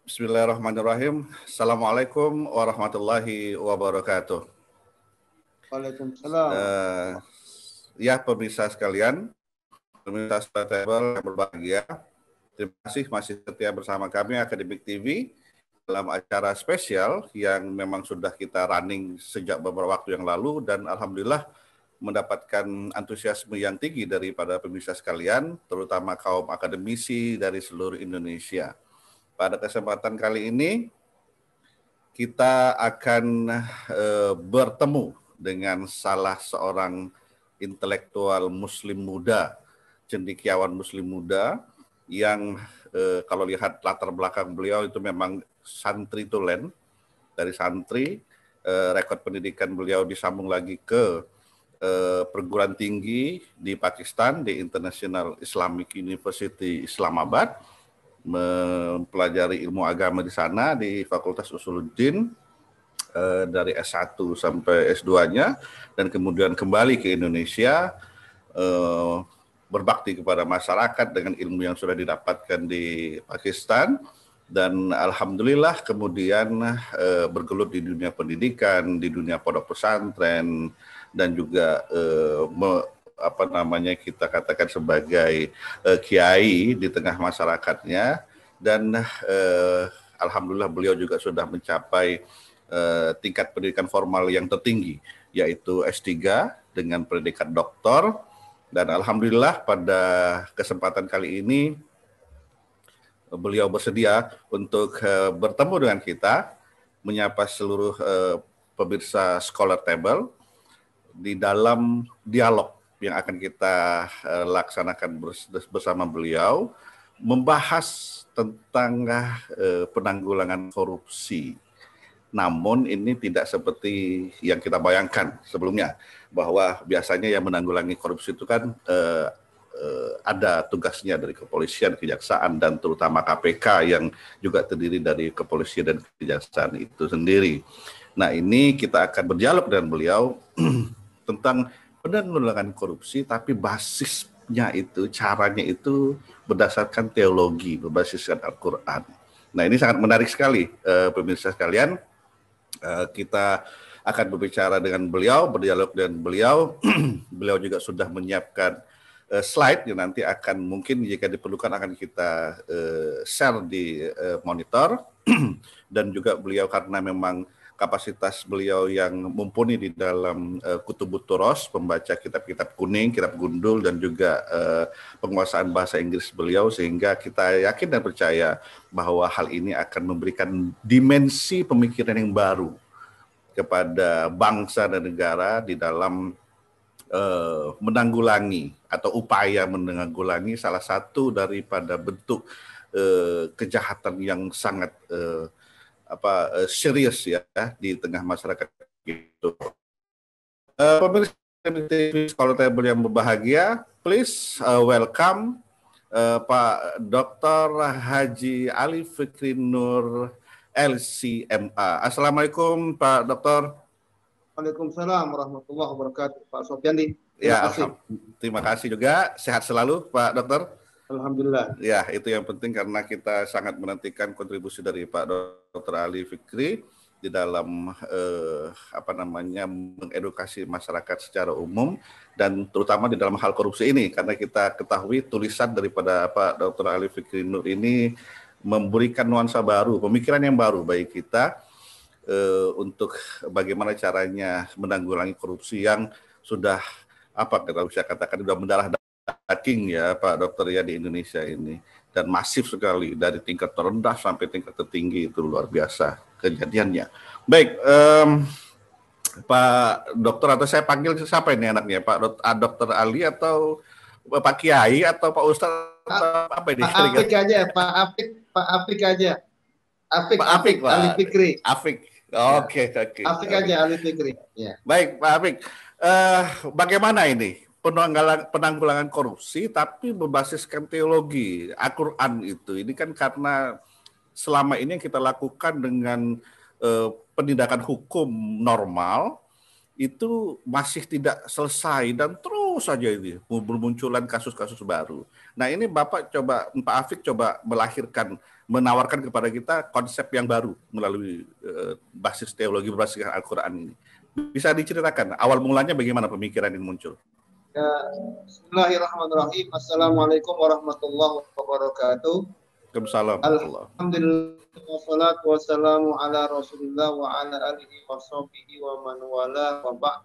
Bismillahirrahmanirrahim. Assalamualaikum warahmatullahi wabarakatuh. Waalaikumsalam. Ya pemirsa sekalian, pemirsa Table yang berbahagia, terima kasih masih setia bersama kami Akademik TV dalam acara spesial yang memang sudah kita running sejak beberapa waktu yang lalu dan alhamdulillah mendapatkan antusiasme yang tinggi daripada pemirsa sekalian, terutama kaum akademisi dari seluruh Indonesia. Pada kesempatan kali ini kita akan bertemu dengan salah seorang intelektual muslim muda, cendekiawan muslim muda yang kalau lihat latar belakang beliau itu memang santri tulen, dari santri, rekod pendidikan beliau disambung lagi ke perguruan tinggi di Pakistan, di International Islamic University Islamabad, mempelajari ilmu agama di sana di Fakultas Usuluddin dari S1 sampai S2-nya dan kemudian kembali ke Indonesia berbakti kepada masyarakat dengan ilmu yang sudah didapatkan di Pakistan dan alhamdulillah kemudian bergelut di dunia pendidikan, di dunia pondok pesantren dan juga kita katakan sebagai kiai di tengah masyarakatnya dan alhamdulillah beliau juga sudah mencapai tingkat pendidikan formal yang tertinggi yaitu S3 dengan predikat doktor dan alhamdulillah pada kesempatan kali ini beliau bersedia untuk bertemu dengan kita, menyapa seluruh pemirsa Scholar Table di dalam dialog yang akan kita laksanakan bersama beliau, membahas tentang penanggulangan korupsi. Namun ini tidak seperti yang kita bayangkan sebelumnya, bahwa biasanya yang menanggulangi korupsi itu kan ada tugasnya dari kepolisian, kejaksaan, dan terutama KPK yang juga terdiri dari kepolisian dan kejaksaan itu sendiri. Nah ini kita akan berdialog dengan beliau tentang penanggulangan korupsi, tapi basisnya itu, caranya itu berdasarkan teologi, berbasiskan Al-Quran. Nah ini sangat menarik sekali, pemirsa sekalian. Kita akan berbicara dengan beliau, berdialog dengan beliau. Beliau juga sudah menyiapkan slide yang nanti akan mungkin jika diperlukan akan kita share di monitor. Dan juga beliau karena memang kapasitas beliau yang mumpuni di dalam Kutubut Turos, membaca kitab-kitab kuning, kitab gundul, dan juga penguasaan bahasa Inggris beliau, sehingga kita yakin dan percaya bahwa hal ini akan memberikan dimensi pemikiran yang baru kepada bangsa dan negara di dalam menanggulangi atau upaya menanggulangi salah satu daripada bentuk kejahatan yang sangat serius ya di tengah masyarakat gitu. Pemirsa TV Scholar Table yang berbahagia, please welcome Pak Dr. Haji Ali Fikri Nur LCMA. Assalamualaikum Pak Dokter. Waalaikumsalam warahmatullahi wabarakatuh. Pak Sofyandi. Terima kasih juga. Sehat selalu Pak Dokter. Alhamdulillah. Ya, itu yang penting karena kita sangat menantikan kontribusi dari Pak Dr. Ali Fikri di dalam mengedukasi masyarakat secara umum dan terutama di dalam hal korupsi ini, karena kita ketahui tulisan daripada Pak Dr. Ali Fikri Nur ini memberikan nuansa baru, pemikiran yang baru bagi kita untuk bagaimana caranya menanggulangi korupsi yang sudah kalau saya katakan sudah mendarah daging ya Pak Dokter ya di Indonesia ini, dan masif sekali dari tingkat terendah sampai tingkat tertinggi, itu luar biasa kejadiannya. Baik, Pak Dokter, atau saya panggil siapa ini anaknya, Pak Dokter Ali atau Pak Kiai atau Pak Ustadz apa ini? Pak Afik aja, Pak Afik aja. Pak Afik, Ali Fikri. Afik. Oke. Afik aja, Ali Fikri. Ya. Baik, Pak Afik. Bagaimana ini penanggulangan korupsi tapi berbasiskan teologi Al-Quran itu? Ini kan karena selama ini yang kita lakukan dengan penindakan hukum normal itu masih tidak selesai dan terus saja ini bermunculan kasus-kasus baru. Nah ini Pak Afik coba melahirkan menawarkan kepada kita konsep yang baru melalui basis teologi berbasis Al-Quran ini. Bisa diceritakan awal mulanya bagaimana pemikiran ini muncul? Ya, Bismillahirrahmanirrahim. Assalamualaikum warahmatullahi wabarakatuh. Waalaikumsalam. Alhamdulillah wassalatu wassalamu ala Rasulillah wa ala alihi wa sahbihi wa man wala wa ba'd.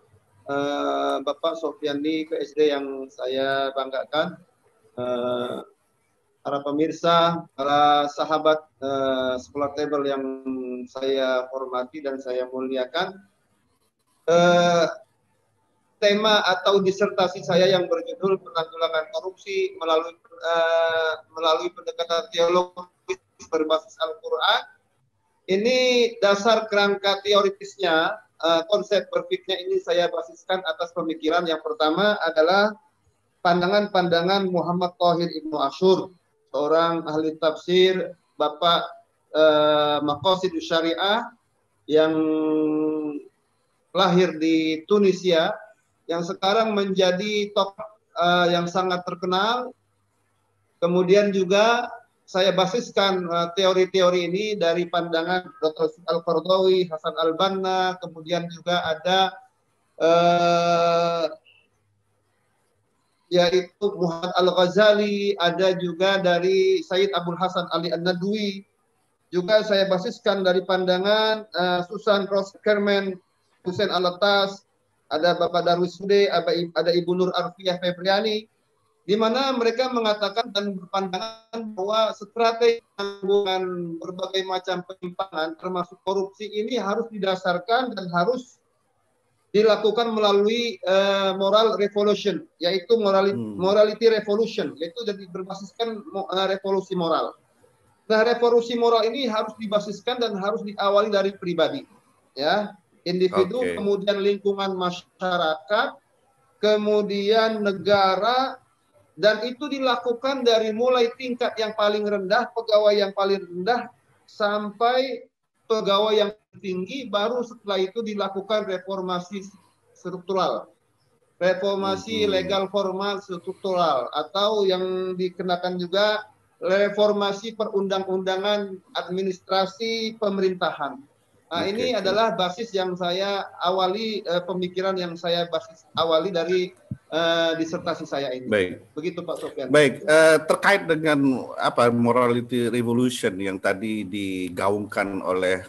Bapak Sofyandi PSD yang saya banggakan, para pemirsa, para sahabat Scholar Table yang saya hormati dan saya muliakan, tema atau disertasi saya yang berjudul penanggulangan korupsi melalui pendekatan teologis berbasis Al-Quran. Ini dasar kerangka teoritisnya, konsep berpikirnya ini saya basiskan atas pemikiran yang pertama adalah pandangan-pandangan Muhammad Thahir Ibnu Asyur, seorang ahli tafsir, Bapak Maqasidus Syariah yang lahir di Tunisia, yang sekarang menjadi tokoh yang sangat terkenal. Kemudian juga saya basiskan teori-teori ini dari pandangan Dr. Al-Qaradawi, Hasan Al-Banna, kemudian juga ada yaitu Muhammad Al-Ghazali, ada juga dari Sayyid Abdul Hasan Ali An-Nadwi. Juga saya basiskan dari pandangan Susan Rose Kerman, Hussein Alatas, ada Bapak Darwis Hude, ada Ibu Nur Arfiyah Febriani, di mana mereka mengatakan dan berpandangan bahwa strategi penanggulangan berbagai macam penyimpangan termasuk korupsi ini harus didasarkan dan harus dilakukan melalui moral revolution, yaitu morality revolution, yaitu jadi berbasiskan revolusi moral. Nah, revolusi moral ini harus dibasiskan dan harus diawali dari pribadi, ya, individu, kemudian lingkungan masyarakat, kemudian negara. Dan itu dilakukan dari mulai tingkat yang paling rendah, pegawai yang paling rendah, sampai pegawai yang tinggi, baru setelah itu dilakukan reformasi struktural. Reformasi legal formal struktural, atau yang dikenakan juga reformasi perundang-undangan administrasi pemerintahan. Nah, ini adalah basis yang saya awali, pemikiran yang saya awali dari disertasi saya ini. Baik. Begitu Pak Sofyan. Baik, terkait dengan morality revolution yang tadi digaungkan oleh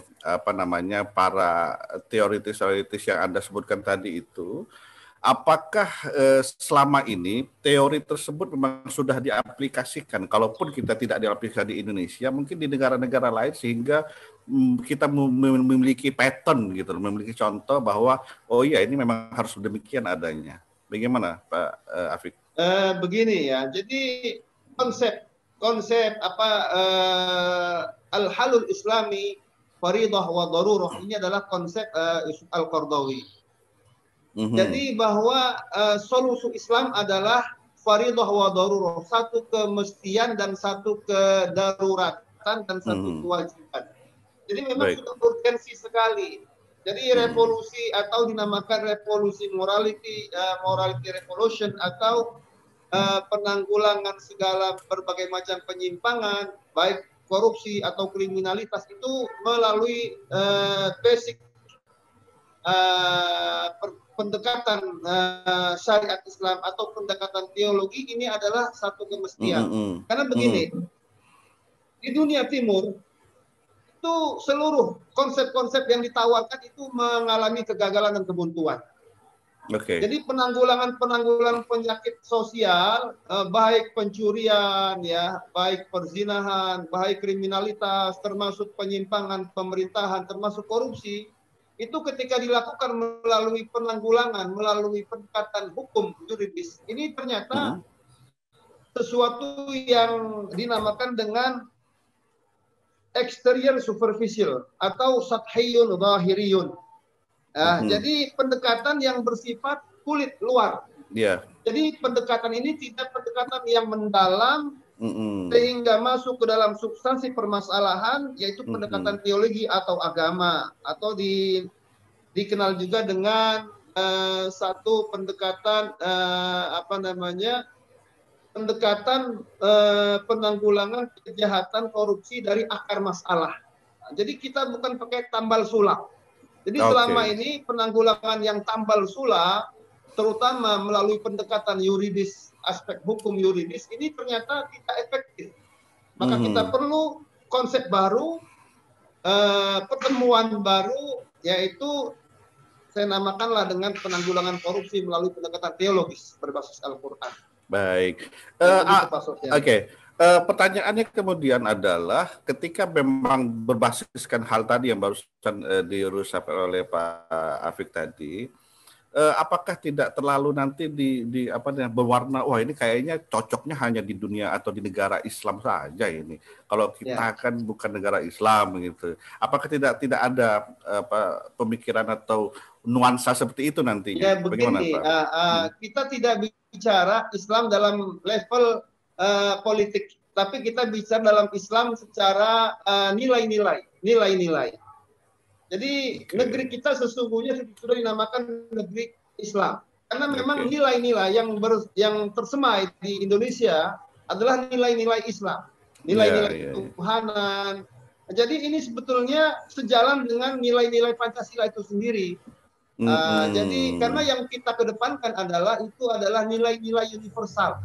para teoritis yang Anda sebutkan tadi itu, apakah selama ini teori tersebut memang sudah diaplikasikan? Kalaupun kita tidak diaplikasikan di Indonesia, mungkin di negara-negara lain, sehingga kita memiliki pattern gitu, memiliki contoh bahwa oh iya ini memang harus demikian adanya. Bagaimana Pak Afiq? Begini ya, jadi konsep al-halul islami faridah wa darurah ini adalah konsep Al-Qaradawi. Jadi bahwa solusi Islam adalah faridah wa darurah, satu kemestian dan satu kedaruratan dan satu kewajiban. Jadi memang sudah urgensi sekali. Jadi revolusi atau dinamakan revolusi morality revolution atau penanggulangan segala berbagai macam penyimpangan, baik korupsi atau kriminalitas, itu melalui basic pendekatan syariat Islam atau pendekatan teologi. Ini adalah satu kemestian. Karena begini, di dunia timur itu seluruh konsep-konsep yang ditawarkan itu mengalami kegagalan dan kebuntuan. Jadi penanggulangan penyakit sosial, baik pencurian, ya, baik perzinahan, baik kriminalitas, termasuk penyimpangan pemerintahan, termasuk korupsi, itu ketika dilakukan melalui penanggulangan, melalui pendekatan hukum juridis, ini ternyata sesuatu yang dinamakan dengan exterior superficial atau sathiyun zahiriyun. Jadi pendekatan yang bersifat kulit luar. Jadi pendekatan ini tidak pendekatan yang mendalam sehingga masuk ke dalam substansi permasalahan, yaitu pendekatan teologi atau agama, atau dikenal juga dengan satu pendekatan pendekatan penanggulangan kejahatan korupsi dari akar masalah. Nah, jadi kita bukan pakai tambal sulam. Jadi selama ini penanggulangan yang tambal sulam, terutama melalui pendekatan yuridis, aspek hukum yuridis, ini ternyata tidak efektif. Maka kita perlu konsep baru, pertemuan baru, yaitu saya namakanlah dengan penanggulangan korupsi melalui pendekatan teologis berbasis Al-Quran. Baik. Pertanyaannya kemudian adalah ketika memang berbasiskan hal tadi yang barusan diurus oleh Pak Afik tadi, apakah tidak terlalu nanti berwarna, wah ini kayaknya cocoknya hanya di dunia atau di negara Islam saja ini. Kalau kita kan bukan negara Islam gitu. Apakah tidak ada pemikiran atau nuansa seperti itu nantinya? Ya begini, kita tidak bicara Islam dalam level politik, tapi kita bicara dalam Islam secara nilai-nilai. Jadi negeri kita sesungguhnya sudah dinamakan negeri Islam. Karena memang nilai-nilai yang tersemai di Indonesia adalah nilai-nilai Islam. Nilai-nilai ketuhanan. Jadi ini sebetulnya sejalan dengan nilai-nilai Pancasila itu sendiri. Jadi karena yang kita kedepankan adalah nilai-nilai universal.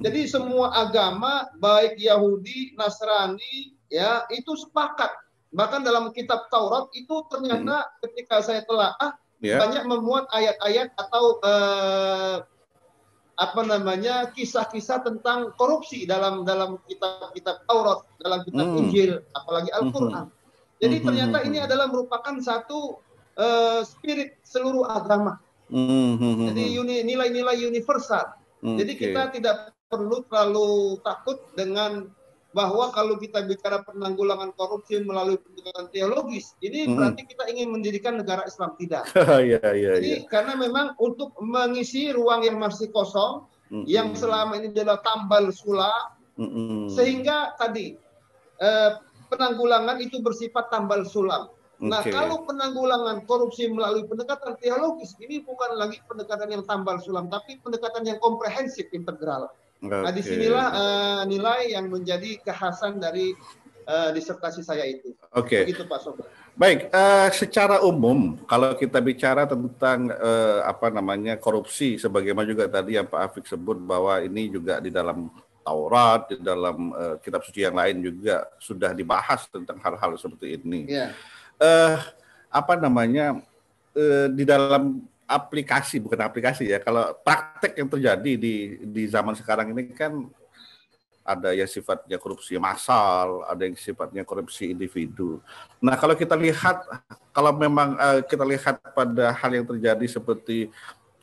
Jadi semua agama, baik Yahudi, Nasrani, ya itu sepakat. Bahkan dalam kitab Taurat itu ternyata ketika saya telaah banyak memuat ayat-ayat atau kisah-kisah tentang korupsi dalam kitab Taurat, dalam kitab Injil, apalagi Al-Quran. Jadi ternyata ini adalah merupakan satu spirit seluruh agama. Jadi nilai-nilai universal. Jadi kita tidak perlu terlalu takut dengan bahwa kalau kita bicara penanggulangan korupsi melalui pendekatan teologis, ini berarti kita ingin mendirikan negara Islam, tidak. Jadi karena memang untuk mengisi ruang yang masih kosong, yang selama ini adalah tambal sulam, sehingga tadi penanggulangan itu bersifat tambal sulam. Nah, kalau penanggulangan korupsi melalui pendekatan teologis, ini bukan lagi pendekatan yang tambal sulam, tapi pendekatan yang komprehensif, integral. Nah, disinilah nilai yang menjadi kekhasan dari disertasi saya itu. Begitu, Pak Sobat. Baik, secara umum kalau kita bicara tentang korupsi, sebagaimana juga tadi yang Pak Afik sebut bahwa ini juga di dalam Taurat, di dalam kitab suci yang lain juga sudah dibahas tentang hal-hal seperti ini. Di dalam bukan aplikasi ya, kalau praktek yang terjadi di zaman sekarang ini kan ada yang sifatnya korupsi massal, ada yang sifatnya korupsi individu. Nah, kalau kita lihat, kita lihat pada hal yang terjadi seperti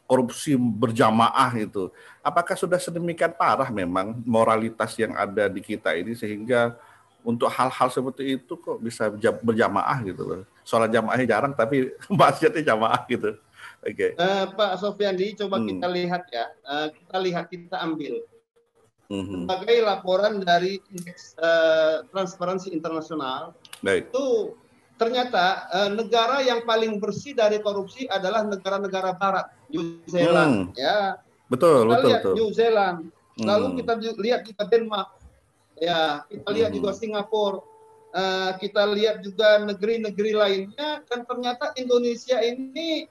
korupsi berjamaah itu, apakah sudah sedemikian parah memang moralitas yang ada di kita ini sehingga untuk hal-hal seperti itu kok bisa berjamaah gitu loh. Sholat jamaahnya jarang tapi masjidnya jamaah gitu. Pak Sofyandi, coba kita lihat ya, kita ambil sebagai laporan dari Indeks Transparansi Internasional. Itu ternyata negara yang paling bersih dari korupsi adalah negara-negara Barat, New Zealand, ya. Betul. New Zealand, lalu kita lihat juga Denmark, ya, kita lihat juga Singapura, kita lihat juga negeri-negeri lainnya, dan ternyata Indonesia ini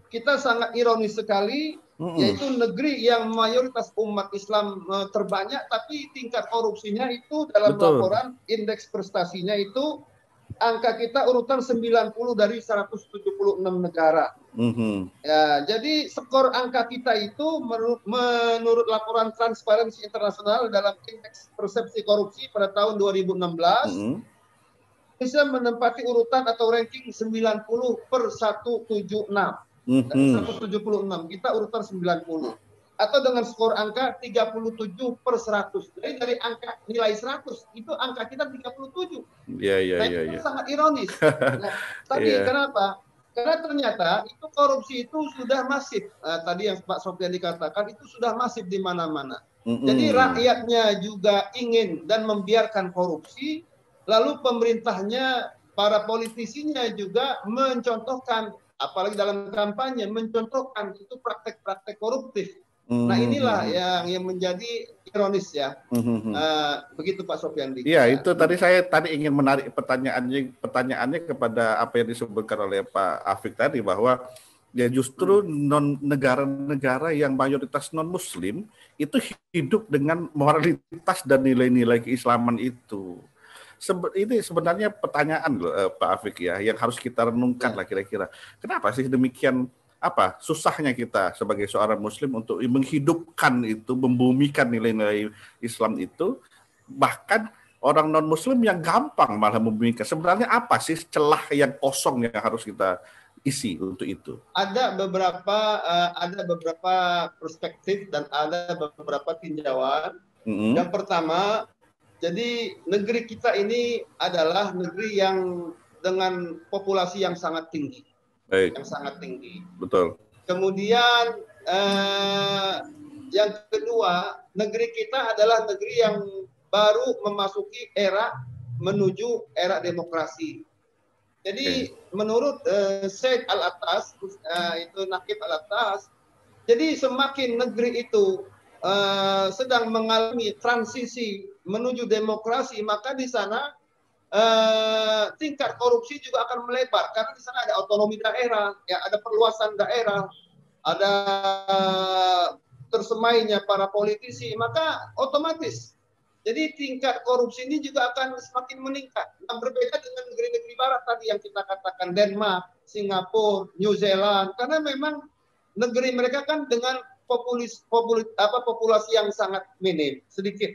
kita sangat ironis sekali, yaitu negeri yang mayoritas umat Islam terbanyak, tapi tingkat korupsinya itu dalam laporan indeks prestasinya itu angka kita urutan 90 dari 176 negara. Ya, jadi skor angka kita itu menurut laporan Transparansi Internasional dalam indeks persepsi korupsi pada tahun 2016, Indonesia menempati urutan atau ranking 90 per 176. 176, kita urutan 90. Atau dengan skor angka 37 per 100. Jadi dari angka nilai 100, itu angka kita 37. Itu sangat ironis. Kenapa? Karena ternyata itu korupsi itu sudah masif. Tadi yang Pak Sofyan dikatakan, itu sudah masif di mana-mana. Jadi rakyatnya juga ingin dan membiarkan korupsi, lalu pemerintahnya, para politisinya juga mencontohkan, apalagi dalam kampanye, mencontohkan itu praktek-praktek koruptif. Nah inilah yang menjadi ironis ya. Begitu Pak Sofyandi. Iya, itu tadi saya ingin menarik pertanyaannya kepada apa yang disebutkan oleh Pak Afik tadi, bahwa ya justru negara-negara yang mayoritas non Muslim itu hidup dengan moralitas dan nilai-nilai keislaman itu. Ini sebenarnya pertanyaan loh, Pak Afik ya, yang harus kita renungkan lah kira-kira. Kenapa sih demikian susahnya kita sebagai seorang Muslim untuk menghidupkan itu, membumikan nilai-nilai Islam itu, bahkan orang non Muslim yang gampang malah membumikan. Sebenarnya apa sih celah yang kosong yang harus kita isi untuk itu? Ada beberapa perspektif dan ada beberapa tinjauan. Yang pertama, jadi negeri kita ini adalah negeri yang dengan populasi yang sangat tinggi. Yang sangat tinggi. Betul. Kemudian yang kedua, negeri kita adalah negeri yang baru memasuki menuju era demokrasi. Jadi menurut Syed Al-Attas, itu Naqib Al-Attas, jadi semakin negeri itu sedang mengalami transisi menuju demokrasi, maka di sana tingkat korupsi juga akan melebar karena di sana ada otonomi daerah, ya ada perluasan daerah, ada tersemainya para politisi, maka otomatis jadi tingkat korupsi ini juga akan semakin meningkat. Nah, berbeda dengan negeri-negeri barat tadi yang kita katakan Denmark, Singapura, New Zealand, karena memang negeri mereka kan dengan populasi yang sangat minim, sedikit.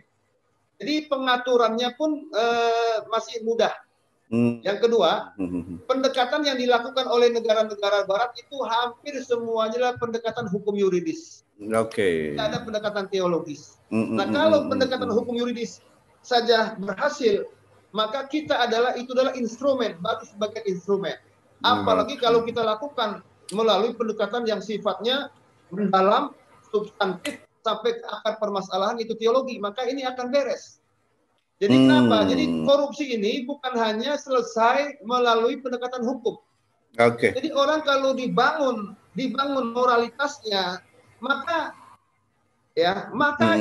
Jadi pengaturannya pun masih mudah. Yang kedua, pendekatan yang dilakukan oleh negara-negara barat itu hampir semuanya adalah pendekatan hukum yuridis. Tidak ada pendekatan teologis. Nah, kalau pendekatan hukum yuridis saja berhasil, maka itu adalah instrumen, baru sebagai instrumen. Apalagi kalau kita lakukan melalui pendekatan yang sifatnya mendalam, substantif, sampai ke akar permasalahan itu teologi, maka ini akan beres. Jadi kenapa? Jadi korupsi ini bukan hanya selesai melalui pendekatan hukum. Jadi orang kalau dibangun moralitasnya, maka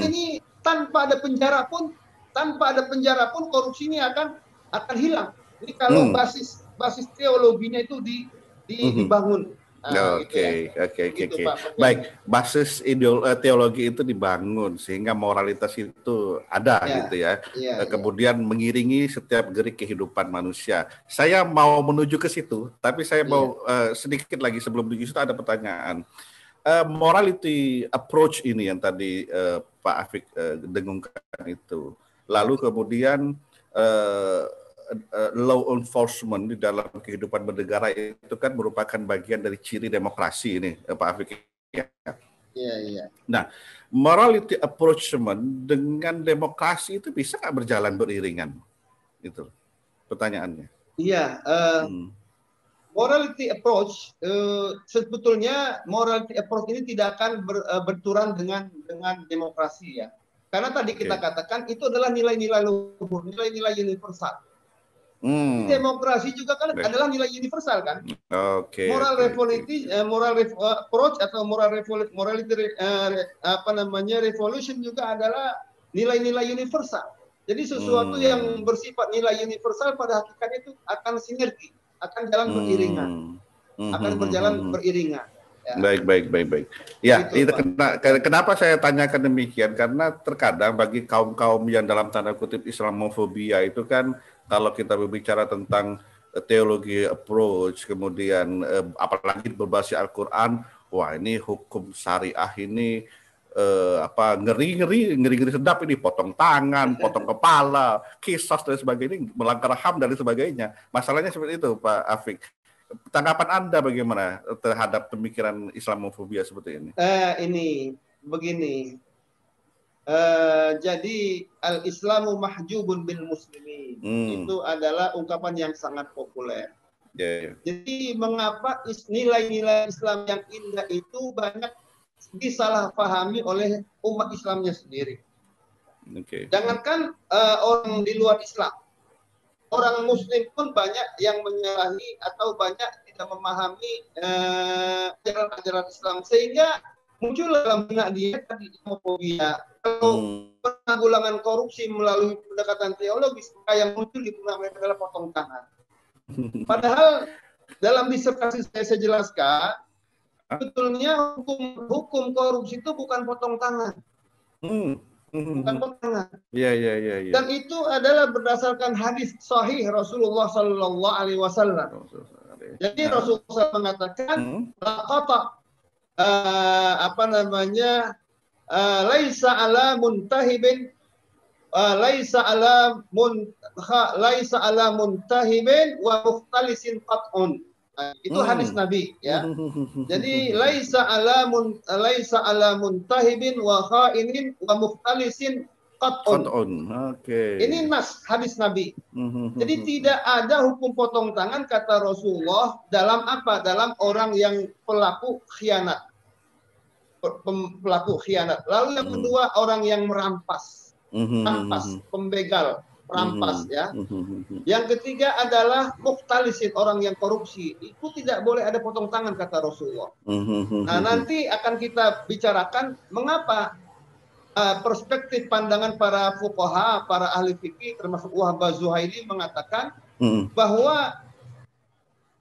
ini tanpa ada penjara pun korupsi ini akan hilang. Jadi kalau basis teologinya itu dibangun. Oke. Baik, basis teologi itu dibangun sehingga moralitas itu ada gitu ya. Kemudian mengiringi setiap gerik kehidupan manusia. Saya mau menuju ke situ, tapi saya mau sedikit lagi sebelum menuju situ ada pertanyaan. Morality approach ini yang tadi Pak Afik dengungkan itu. Lalu kemudian law enforcement di dalam kehidupan bernegara itu kan merupakan bagian dari ciri demokrasi ini, Pak Afik. Iya. Nah, morality approachment dengan demokrasi itu bisa nggak berjalan beriringan? Itu pertanyaannya. Iya. Morality approach sebetulnya morality approach ini tidak akan berturan dengan demokrasi ya. Karena tadi kita katakan itu adalah nilai-nilai luhur, nilai-nilai universal. Demokrasi juga kan adalah nilai universal kan. Moral approach atau revolution juga adalah nilai-nilai universal. Jadi sesuatu yang bersifat nilai universal pada hakikatnya itu akan sinergi, akan jalan beriringan, akan berjalan beriringan. Ya. Baik. Ya, itu kenapa saya tanyakan demikian? Karena terkadang bagi kaum-kaum yang dalam tanda kutip Islamofobia itu kan, kalau kita berbicara tentang teologi approach, kemudian apalagi berbasis Al-Quran, wah ini hukum syariah ini ngeri sedap ini, potong tangan, potong kepala, kisos dan sebagainya, melanggar HAM dan sebagainya. Masalahnya seperti itu, Pak Afik. Tanggapan Anda bagaimana terhadap pemikiran Islamofobia seperti ini? Ini begini. Jadi al-Islamu mahjubun bil muslimin. Itu adalah ungkapan yang sangat populer. Jadi mengapa nilai-nilai Islam yang indah itu banyak disalahpahami oleh umat Islamnya sendiri. Jangankan orang di luar Islam, orang Muslim pun banyak yang menyalahi atau banyak tidak memahami ajaran-ajaran Islam, sehingga muncul dalam benak dia tadi Islamofobia. Kalau penanggulangan korupsi melalui pendekatan teologis, maka yang muncul di benak mereka adalah potong tangan. Padahal dalam disertasi saya jelaskan, sebetulnya hukum korupsi itu bukan potong tangan. Bukan potong tangan. Ya. Dan itu adalah berdasarkan hadis sahih Rasulullah Sallallahu Alaihi Wasallam. Jadi Rasulullah mengatakan, laisa ala muntahibin wa muftalisin qat'un. Itu hadis Nabi ya. Jadi laisa ala muntahibin wa kha'inin wa muftalisin qat'un. Ini nas hadis Nabi. Jadi tidak ada hukum potong tangan kata Rasulullah dalam apa? Dalam orang yang pelaku khianat. Lalu yang kedua orang yang merampas. Pembegal, merampas ya. Yang ketiga adalah muftalisin, orang yang korupsi. Itu tidak boleh ada potong tangan kata Rasulullah. Nah, nanti akan kita bicarakan mengapa perspektif pandangan para fuqaha, para ahli fikih termasuk Wahab Az-Zuhaili mengatakan bahwa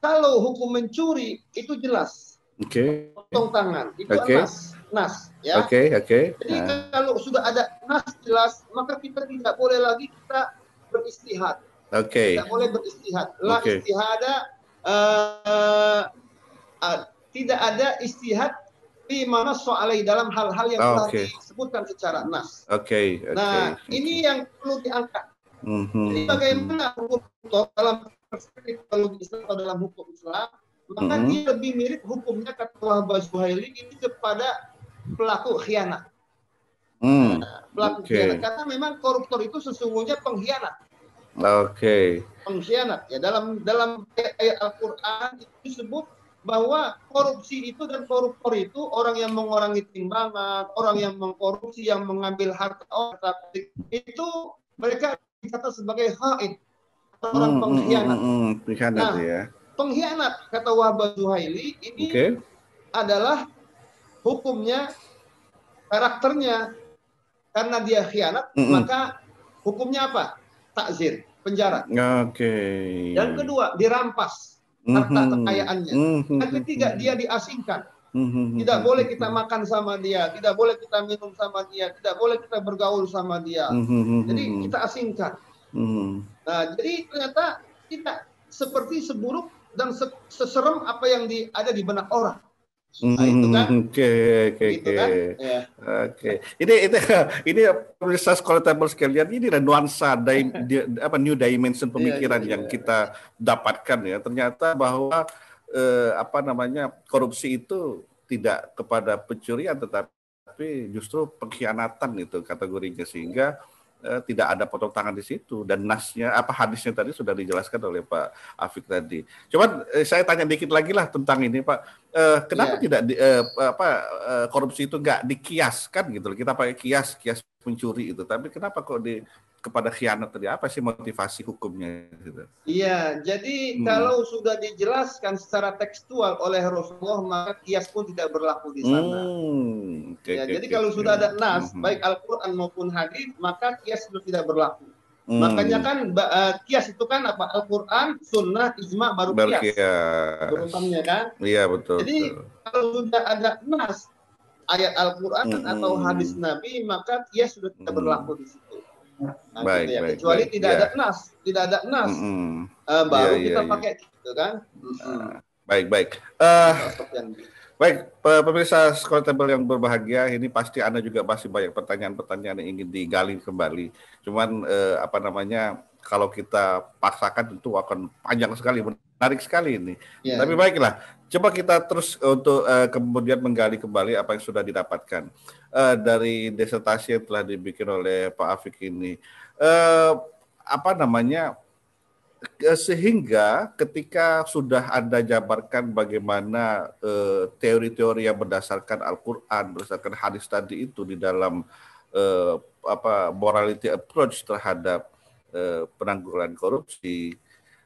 kalau hukum mencuri itu jelas. Potong tangan itu nas ya. Jadi kalau sudah ada nas jelas, maka kita tidak boleh lagi kita beristihad. Tidak boleh beristihad. La istihada, tidak ada istihad di mana soalnya dalam hal-hal yang telah disebutkan secara nas. Nah, ini yang perlu diangkat. Jadi bagaimana hukum dalam perspektif Islam atau dalam hukum Islam, maka dia lebih mirip hukumnya kata Wahab Az-Zuhaili ini kepada pelaku khianat. Pelaku khianat, karena memang koruptor itu sesungguhnya pengkhianat. Pengkhianat ya, dalam ayat Al-Qur'an itu disebut bahwa korupsi itu dan koruptor itu orang yang mengurangi timbangan, orang yang mengkorupsi, yang mengambil harta orang, itu mereka dikata sebagai khain, orang pengkhianat. Pengkhianat kata Wahab Az-Zuhaili ini adalah hukumnya, karakternya, karena dia khianat, maka hukumnya apa? Takzir, penjara. Yang kedua, dirampas harta kekayaannya. Yang ketiga, dia diasingkan. Tidak boleh kita makan sama dia, tidak boleh kita minum sama dia, tidak boleh kita bergaul sama dia. Jadi kita asingkan. Nah, jadi ternyata tidak seperti seburuk dan seserem apa yang ada di benak orang. Nah, itu kan. Ini pemirsa Scholotable sekalian, ini ada nuansa new dimension pemikiran yang kita dapatkan ya. Ternyata bahwa korupsi itu tidak kepada pencurian, tetapi justru pengkhianatan itu kategorinya, sehingga tidak ada potong tangan di situ, dan hadisnya tadi sudah dijelaskan oleh Pak Afiq tadi. Cuman saya tanya dikit lagi lah tentang ini Pak, kenapa tidak korupsi itu nggak dikiaskan gitu? Kita pakai kias pencuri itu, tapi kenapa kok kepada khianat tadi, apa sih motivasi hukumnya gitu? Iya, jadi kalau sudah dijelaskan secara tekstual oleh Rasulullah, maka kias pun tidak berlaku di sana. Jadi kalau sudah ada nas, baik Al-Quran maupun hadis, maka kias sudah tidak berlaku. Makanya kan kias itu kan apa? Al-Quran, sunnah, ijma, baru kias. Berutamanya kan? Iya, betul. Jadi kalau sudah ada nas, ayat Al-Quran atau hadis Nabi, maka kias sudah tidak berlaku di situ. Nah, baik, gitu ya. baik, Kecuali baik. tidak ada nas, baru kita pakai gitu kan. Baik. Baik, pemirsa Scholotable yang berbahagia, ini pasti Anda juga masih banyak pertanyaan-pertanyaan yang ingin digali kembali. Cuman kalau kita paksakan tentu akan panjang sekali, menarik sekali ini. Tapi baiklah, coba kita terus untuk kemudian menggali kembali apa yang sudah didapatkan dari disertasi yang telah dibikin oleh Pak Afiq ini. Sehingga ketika sudah Anda jabarkan bagaimana teori-teori yang berdasarkan Al-Quran, berdasarkan hadis tadi itu di dalam morality approach terhadap penanggulangan korupsi.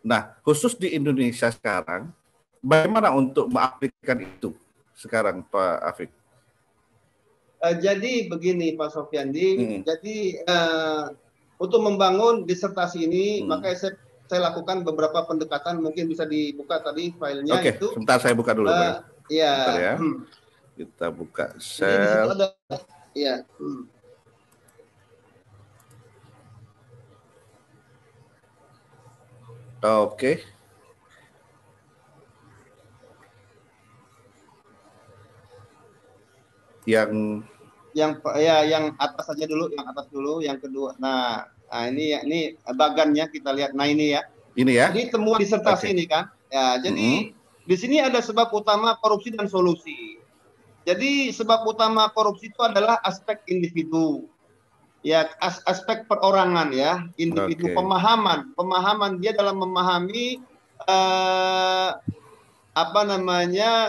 Nah, khusus di Indonesia sekarang, bagaimana untuk mengaplikasikan itu sekarang, Pak Afiq? Jadi begini Pak Sofyandi, jadi untuk membangun disertasi ini, makanya saya lakukan beberapa pendekatan, mungkin bisa dibuka tadi filenya itu. Sebentar saya buka dulu, Pak. Ya. Bentar ya. Kita buka Jadi di situ ada, ya. Oke. Yang atas saja dulu, yang atas dulu, yang kedua. Nah ini bagannya kita lihat. Nah ini ya. Ini ya. Jadi temuan disertasi ini kan. Ya, jadi di sini ada sebab utama korupsi dan solusi. Jadi sebab utama korupsi itu adalah aspek individu. Ya, aspek perorangan ya, individu, pemahaman dia dalam memahami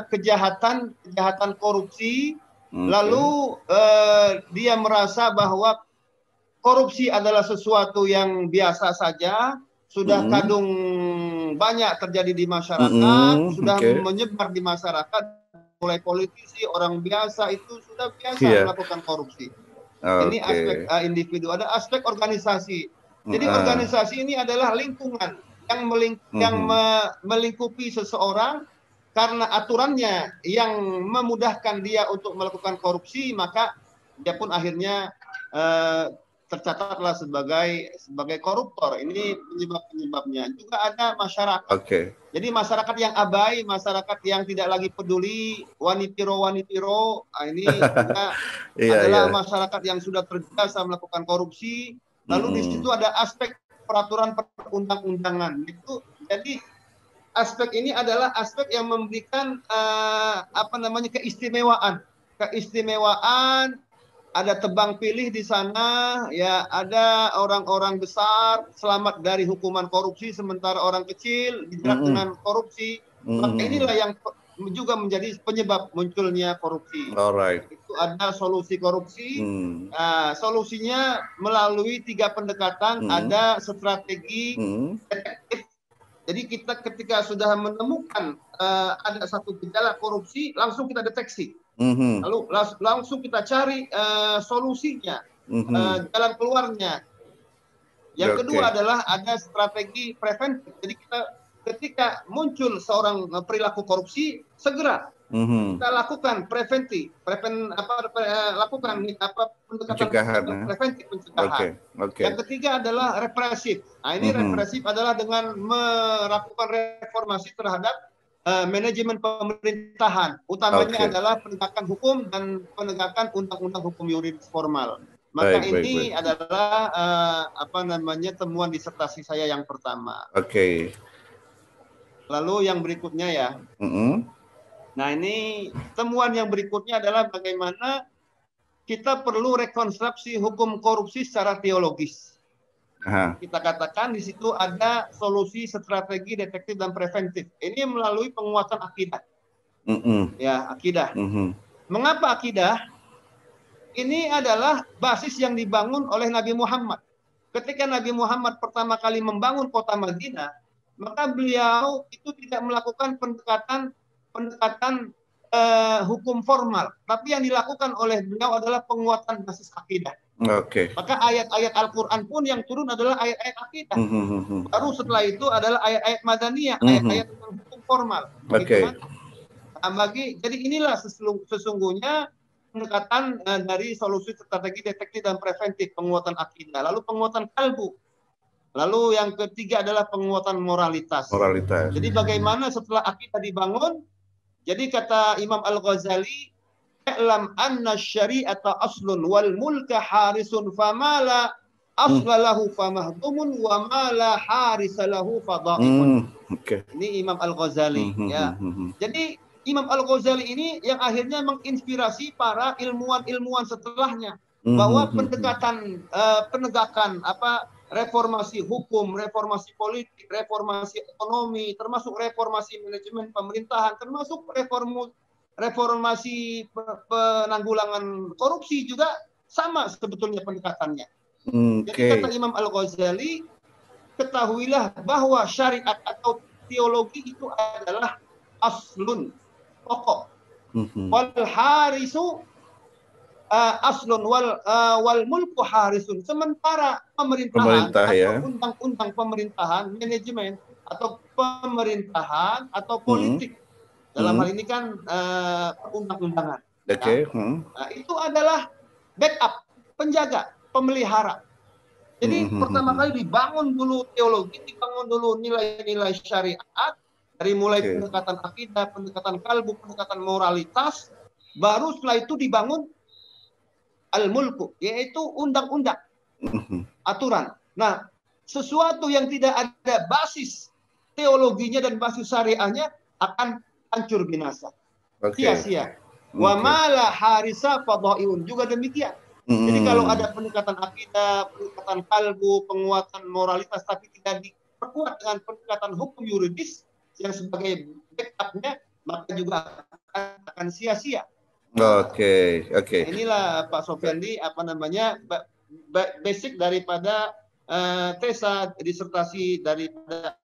kejahatan korupsi. Lalu dia merasa bahwa korupsi adalah sesuatu yang biasa saja, sudah kadung banyak terjadi di masyarakat, sudah menyebar di masyarakat, mulai politisi, orang biasa itu sudah biasa melakukan korupsi. Ini aspek individu. Ada aspek organisasi. Jadi organisasi ini adalah lingkungan yang melingkupi seseorang. Karena aturannya yang memudahkan dia untuk melakukan korupsi, maka dia pun akhirnya tercatatlah sebagai koruptor. Ini penyebab-penyebabnya. Juga ada masyarakat. Jadi masyarakat yang abai, masyarakat yang tidak lagi peduli, wanitiro, ini adalah masyarakat yang sudah terbiasa melakukan korupsi. Lalu di situ ada aspek peraturan perundang-undangan. Itu jadi aspek ini adalah aspek yang memberikan keistimewaan, ada tebang pilih di sana, ya, ada orang-orang besar selamat dari hukuman korupsi, sementara orang kecil dijerat dengan korupsi. Maka inilah yang juga menjadi penyebab munculnya korupsi. Itu ada solusi korupsi. Solusinya melalui 3 pendekatan, ada strategi detektif. Jadi kita ketika sudah menemukan ada satu gejala korupsi, langsung kita deteksi. Lalu langsung kita cari solusinya, jalan keluarnya. Yang kedua adalah ada strategi preventif. Jadi kita ketika muncul seorang perilaku korupsi, segera kita lakukan preventif, lakukan pendekatan preventif pencegahan. Yang ketiga adalah represif. Nah, ini represif adalah dengan melakukan reformasi terhadap manajemen pemerintahan. Utamanya adalah penegakan hukum dan penegakan undang-undang hukum yuridis formal. Maka ini adalah temuan disertasi saya yang pertama. Lalu yang berikutnya ya. Nah, ini temuan yang berikutnya adalah bagaimana kita perlu rekonstruksi hukum korupsi secara teologis. Kita katakan di situ ada solusi, strategi, detektif, dan preventif. Ini melalui penguatan akidah. Ya, akidah. Mengapa akidah? Ini adalah basis yang dibangun oleh Nabi Muhammad. Ketika Nabi Muhammad pertama kali membangun kota Madinah, maka beliau itu tidak melakukan pendekatan hukum formal, tapi yang dilakukan oleh beliau adalah penguatan basis akidah. Maka ayat-ayat Al-Quran pun yang turun adalah ayat-ayat akidah. Baru setelah itu adalah ayat-ayat madaniyah, ayat-ayat tentang hukum formal. Jadi inilah sesungguhnya pendekatan dari solusi, strategi, detektif, dan preventif, penguatan akidah. Lalu penguatan kalbu. Lalu yang ketiga adalah penguatan moralitas. Jadi bagaimana setelah akidah dibangun? Jadi kata Imam Al-Ghazali, "I'lam anna syari'ata aslun wal mulka harisun famala aslalahu famahdumun wa mala harisalahu fadha'imun." Ini Imam Al-Ghazali ya. Jadi Imam Al-Ghazali ini yang akhirnya menginspirasi para ilmuwan-ilmuwan setelahnya bahwa penegakan reformasi hukum, reformasi politik, reformasi ekonomi, termasuk reformasi manajemen pemerintahan, termasuk reformasi penanggulangan korupsi juga sama sebetulnya pendekatannya. Jadi kata Imam Al-Ghazali, ketahuilah bahwa syariat atau teologi itu adalah aslun, pokok. Wal harisu aslun wal mulku harisun. Sementara pemerintahan Pemerintah atau ya. undang-undang pemerintahan, manajemen atau pemerintahan atau Hmm. politik dalam hal ini kan perundang-undangan. Oke. Ya. Nah, itu adalah backup, penjaga, pemelihara. Jadi pertama kali dibangun dulu teologi, dibangun dulu nilai-nilai syariat, dari mulai pendekatan akidah, pendekatan kalbu, pendekatan moralitas, baru setelah itu dibangun al-mulku, yaitu undang-undang, aturan. Nah, sesuatu yang tidak ada basis teologinya dan basis syariahnya akan hancur binasa. Sia-sia. Wa mala harisa fadhaiun, juga demikian. Jadi kalau ada pendekatan akidah, pendekatan kalbu, penguatan moralitas, tapi tidak diperkuat dengan pendekatan hukum yuridis yang sebagai backupnya, maka juga akan sia-sia. Oke. Inilah Pak Sofyandi basic daripada tesa disertasi daripada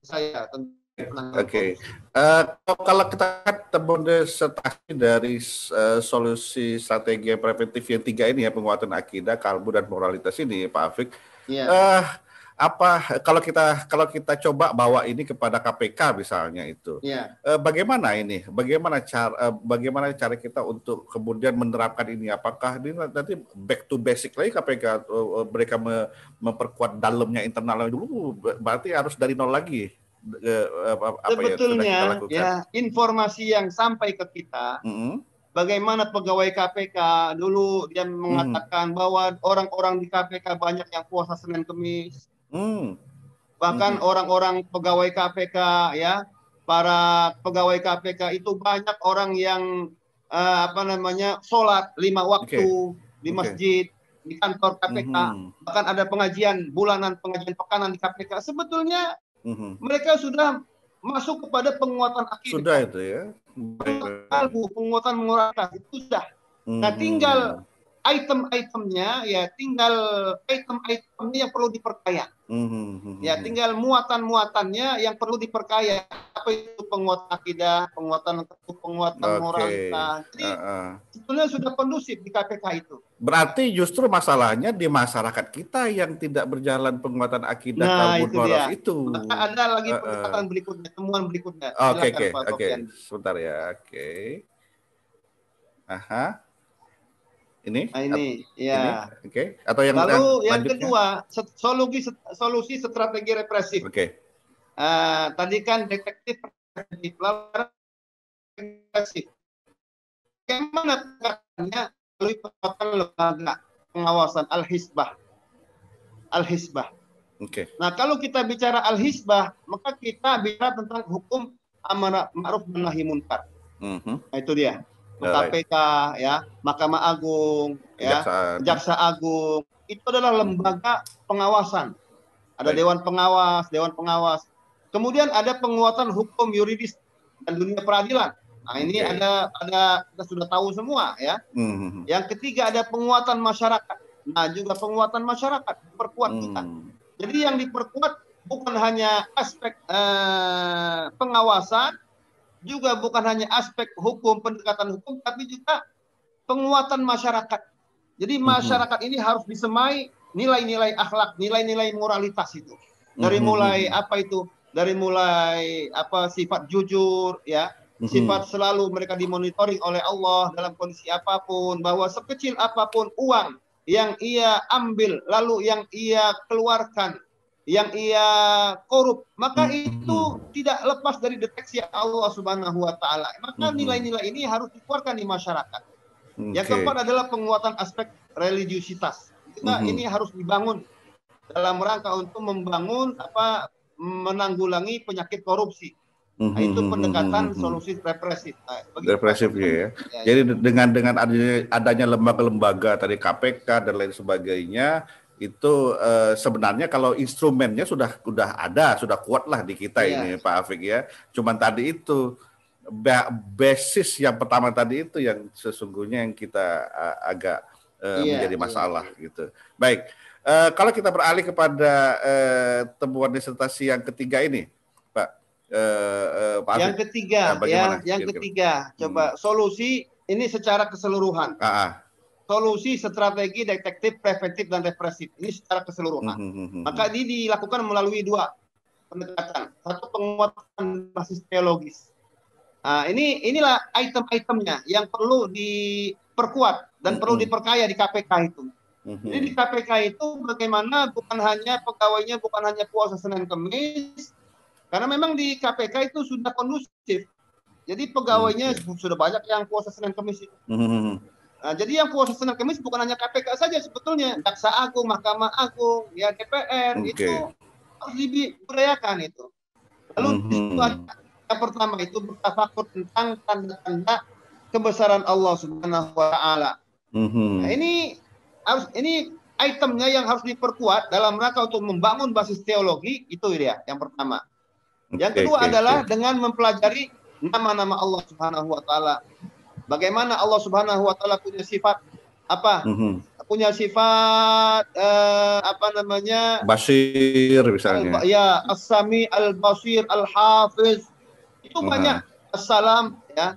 saya. Oke. Kalau kita temu disertasi dari solusi strategi preventif yang 3 ini ya, penguatan akidah, kalbu dan moralitas ini, Pak Afik. Kalau kita coba bawa ini kepada KPK misalnya itu, bagaimana ini? Bagaimana cara kita untuk kemudian menerapkan ini? Apakah ini nanti back to basic lagi KPK, mereka memperkuat dalamnya, internalnya dulu, berarti harus dari nol lagi? Sebetulnya informasi yang sampai ke kita, bagaimana pegawai KPK dulu dia mengatakan bahwa orang-orang di KPK banyak yang puasa Senin Kemis, bahkan orang-orang pegawai KPK para pegawai KPK itu banyak orang yang sholat 5 waktu di masjid, di kantor KPK, bahkan ada pengajian bulanan, pengajian pekanan di KPK. Sebetulnya mereka sudah masuk kepada penguatan akidah. Sudah itu ya. Penguatan moralitas itu sudah. Nah, tinggal item-itemnya yang perlu diperkaya. Tinggal muatan-muatannya yang perlu diperkaya. Apa itu penguatan akidah, penguatan moralitas. Jadi sebetulnya sudah kondusif di KPK itu. Berarti justru masalahnya di masyarakat kita yang tidak berjalan penguatan akidah, kalbu, moralitas itu. Maka ada lagi pendekatan berikutnya, temuan berikutnya. Oke. Sebentar ya. Ini ya. Oke. Atau yang lalu yang kedua, solusi strategi represif. Tadi kan detektif represif. Bagaimana caranya? Melalui penguatan lembaga pengawasan Al-Hisbah. Nah, kalau kita bicara Al-Hisbah, maka kita bicara tentang hukum amar ma'ruf dan nahi munkar. Nah, itu dia. KPK, Mahkamah Agung, Jaksa Agung, itu adalah lembaga pengawasan. Ada Dewan Pengawas. Kemudian ada penguatan hukum yuridis dan dunia peradilan. Nah, ini ada kita sudah tahu semua ya. Yang ketiga ada penguatan masyarakat. Nah, juga penguatan masyarakat diperkuat kita. Jadi yang diperkuat bukan hanya aspek pengawasan, juga bukan hanya aspek hukum, pendekatan hukum, tapi juga penguatan masyarakat. Jadi masyarakat ini harus disemai nilai-nilai akhlak, nilai-nilai moralitas itu. Dari mulai Dari mulai sifat jujur sifat selalu mereka dimonitoring oleh Allah dalam kondisi apapun, bahwa sekecil apapun uang yang ia ambil lalu yang ia keluarkan, yang ia korup, maka itu tidak lepas dari deteksi Allah Subhanahu wa taala. Maka nilai-nilai ini harus dikeluarkan di masyarakat. Yang keempat adalah penguatan aspek religiusitas. Kita ini harus dibangun dalam rangka untuk membangun menanggulangi penyakit korupsi. Nah, itu pendekatan solusi represif. Represifnya ya. Jadi dengan adanya lembaga-lembaga tadi KPK dan lain sebagainya, itu sebenarnya kalau instrumennya sudah ada, sudah kuat lah di kita ini Pak Afik ya. Cuman tadi itu basis yang pertama tadi itu yang sesungguhnya yang kita agak menjadi masalah gitu. Baik, kalau kita beralih kepada temuan disertasi yang ketiga ini, Pak. Yang ketiga, coba solusi ini secara keseluruhan. Ah. Solusi, strategi, detektif, preventif, dan represif. Ini secara keseluruhan. Maka ini dilakukan melalui 2 pendekatan. Satu, penguatan basis teologis. Nah, inilah item-itemnya yang perlu diperkuat dan perlu diperkaya di KPK itu. Jadi di KPK itu bagaimana bukan hanya pegawainya, bukan hanya puasa Senin Kamis, karena memang di KPK itu sudah kondusif. Jadi pegawainya sudah banyak yang puasa Senin Kamis itu. Nah, jadi yang puasa Senin Kamis bukan hanya KPK saja sebetulnya, Jaksa Agung, Mahkamah Agung, ya DPR itu harus diberdayakan itu. Lalu yang pertama itu bertafakur tentang tanda-tanda kebesaran Allah Subhanahu wa taala. Nah, ini itemnya yang harus diperkuat dalam rangka untuk membangun basis teologi itu dia yang pertama. Yang kedua adalah dengan mempelajari nama-nama Allah Subhanahu wa taala. Bagaimana Allah Subhanahu wa taala punya sifat apa? Punya sifat Basir misalnya. Ya, As-Sami, Al-Basir, Al-Hafiz. Itu banyak. As-Salam ya.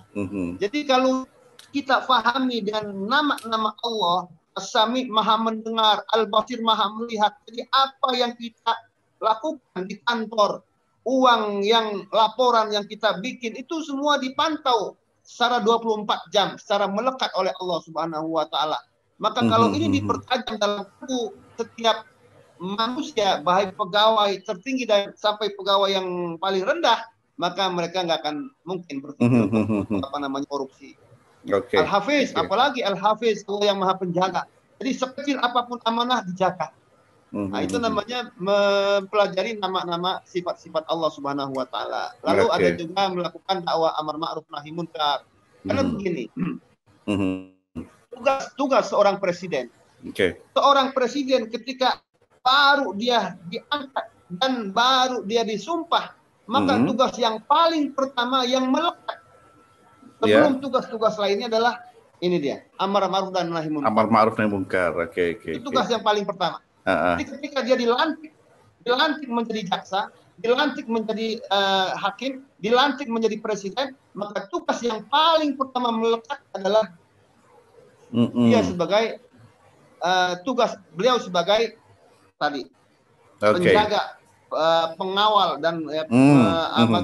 Jadi kalau kita pahami dengan nama-nama Allah, As-Sami Maha mendengar, Al-Basir Maha melihat. Jadi apa yang kita lakukan di kantor, uang yang laporan yang kita bikin itu semua dipantau secara 24 jam, secara melekat oleh Allah Subhanahu wa taala. Maka kalau ini dipertajam dalam tubuh setiap manusia, baik pegawai tertinggi dan sampai pegawai yang paling rendah, maka mereka nggak akan mungkin berpikir untuk korupsi. Al-Hafiz, apalagi Al-Hafiz, Allah yang Maha Penjaga. Jadi sekecil apapun amanah dijaga. Nah, itu namanya mempelajari nama-nama sifat-sifat Allah Subhanahu wa taala. Lalu ada juga melakukan dakwah amar ma'ruf nahi munkar. Karena begini. Tugas seorang presiden. Seorang presiden ketika baru dia diangkat dan baru dia disumpah, maka tugas yang paling pertama yang melekat sebelum tugas-tugas lainnya adalah ini dia, amar ma'ruf dan nahi munkar. Amar ma'ruf nahi munkar. Itu tugas yang paling pertama. Jadi ketika dia dilantik menjadi jaksa, dilantik menjadi hakim, dilantik menjadi presiden, maka tugas yang paling pertama melekat adalah dia sebagai tugas beliau sebagai tadi penjaga, pengawal dan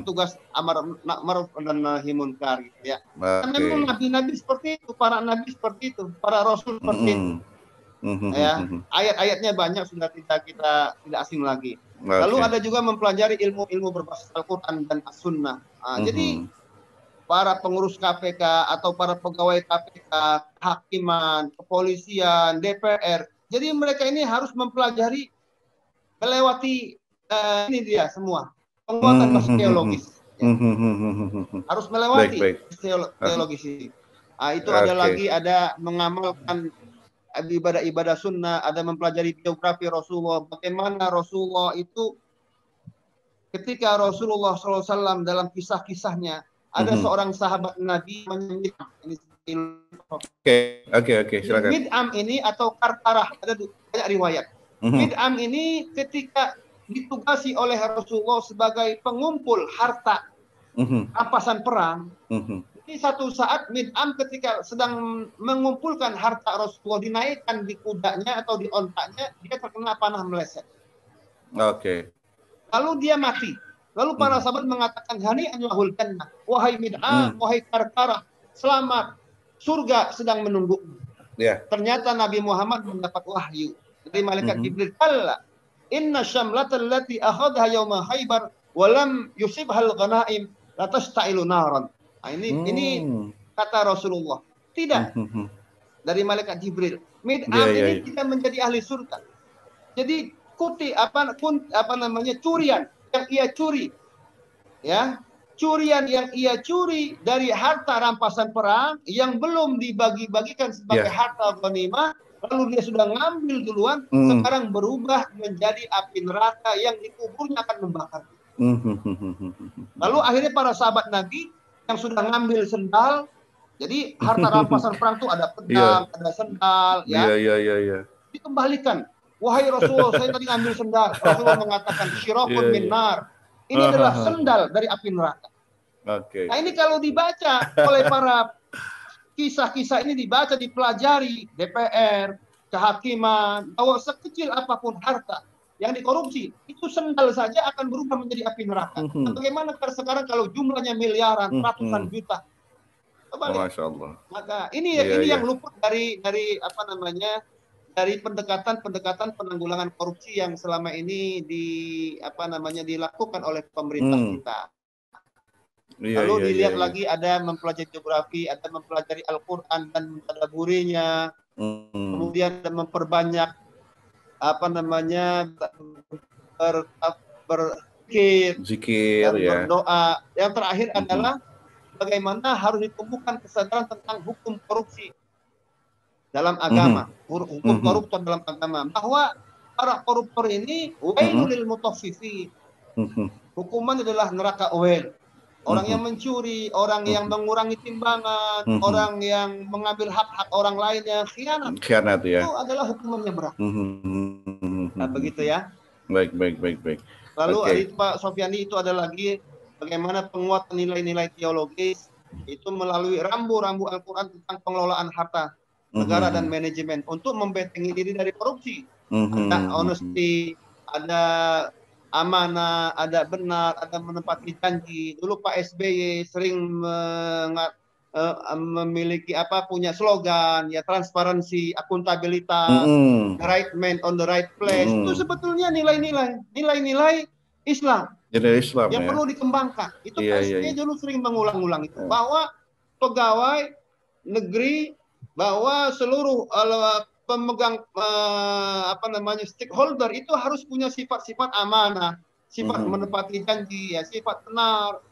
tugas amar ma'ruf dan nahi munkar gitu ya. Kan memang nabi-nabi seperti itu, para nabi seperti itu, para rasul seperti itu. Ya, ayat-ayatnya banyak sudah kita tidak asing lagi. Lalu ada juga mempelajari ilmu-ilmu berbasis Al-Quran dan As-Sunnah. Jadi para pengurus KPK atau para pegawai KPK, hakiman, kepolisian, DPR, jadi mereka ini harus mempelajari, melewati ini dia semua penguatan basis teologis. Harus melewati teologis ini. Itu ada lagi, ada mengamalkan ibadah-ibadah sunnah, ada mempelajari biografi Rasulullah, bagaimana Rasulullah itu ketika Rasulullah SAW dalam kisah-kisahnya ada seorang sahabat Nabi Mid'am. Silakan. Mid'am ini atau Karkarah, ada banyak riwayat. Mid'am ini ketika ditugasi oleh Rasulullah sebagai pengumpul harta rampasan perang. Ini satu saat Mid'am ketika sedang mengumpulkan harta Rasulullah, dinaikkan di kudanya atau di ontaknya, dia terkena panah meleset. Lalu dia mati. Lalu para sahabat mengatakan, hani'an lahul jannah, wahai Mid'am, wahai Karkarah, selamat, surga sedang menunggu. Ternyata Nabi Muhammad mendapat wahyu dari malaikat Jibril. Kalla, inna syamlatal lati akhadha yawma Khaybar wa lam yusibhal ghanaim la tashta'ilu naran. Nah, ini kata Rasulullah. Tidak. Dari malaikat Jibril. Mid'am ini tidak menjadi ahli surga. Jadi curian yang ia curi. Ya. Curian yang ia curi dari harta rampasan perang yang belum dibagi-bagikan sebagai harta ghanimah, lalu dia sudah ngambil duluan, sekarang berubah menjadi api neraka yang dikuburnya akan membakar. Lalu akhirnya para sahabat Nabi yang sudah ngambil sendal, jadi harta rampasan perang itu ada pedang, ada sendal, dikembalikan. Wahai Rasulullah, saya tadi ngambil sendal. Rasulullah mengatakan, syirafun min nar. Ini adalah sendal dari api neraka. Nah, ini kalau dibaca oleh para kisah-kisah ini dibaca, dipelajari DPR, kehakiman, bahwa sekecil apapun harta yang dikorupsi itu sendal saja akan berubah menjadi api neraka. Bagaimana sekarang kalau jumlahnya miliaran, ratusan juta? Coba lihat. Masya Allah. Maka ini yang luput dari apa namanya, dari pendekatan penanggulangan korupsi yang selama ini dilakukan oleh pemerintah kita. Lalu dilihat lagi ada mempelajari geografi, ada mempelajari Al-Quran dan mentadabburinya, kemudian ada memperbanyak apa namanya berzikir dan berdoa. Yang terakhir adalah bagaimana harus ditumbuhkan kesadaran tentang hukum korupsi dalam agama, hukum koruptor dalam agama, bahwa para koruptor ini wailul lil mutaffifin. Hukuman adalah neraka Uel. Orang yang mencuri, orang yang mengurangi timbangan, orang yang mengambil hak-hak orang lain yang khianat ya. Itu adalah hukumannya berat. Nah, begitu ya. Baik. Lalu Pak Sofyandi, itu ada lagi bagaimana penguatan nilai-nilai teologis itu melalui rambu-rambu Al-Quran tentang pengelolaan harta negara dan manajemen untuk membentengi diri dari korupsi. Ada honesty, ada amanah, ada benar, ada menepati janji. Dulu Pak SBY sering memiliki punya slogan ya, transparansi, akuntabilitas, the right man on the right place. Itu sebetulnya nilai-nilai Islam yang perlu dikembangkan. Itu Pak SBY dulu sering mengulang-ulang itu, bahwa pegawai negeri, bahwa seluruh pemegang stakeholder itu harus punya sifat-sifat amanah, sifat menepati janji, ya, sifat benar.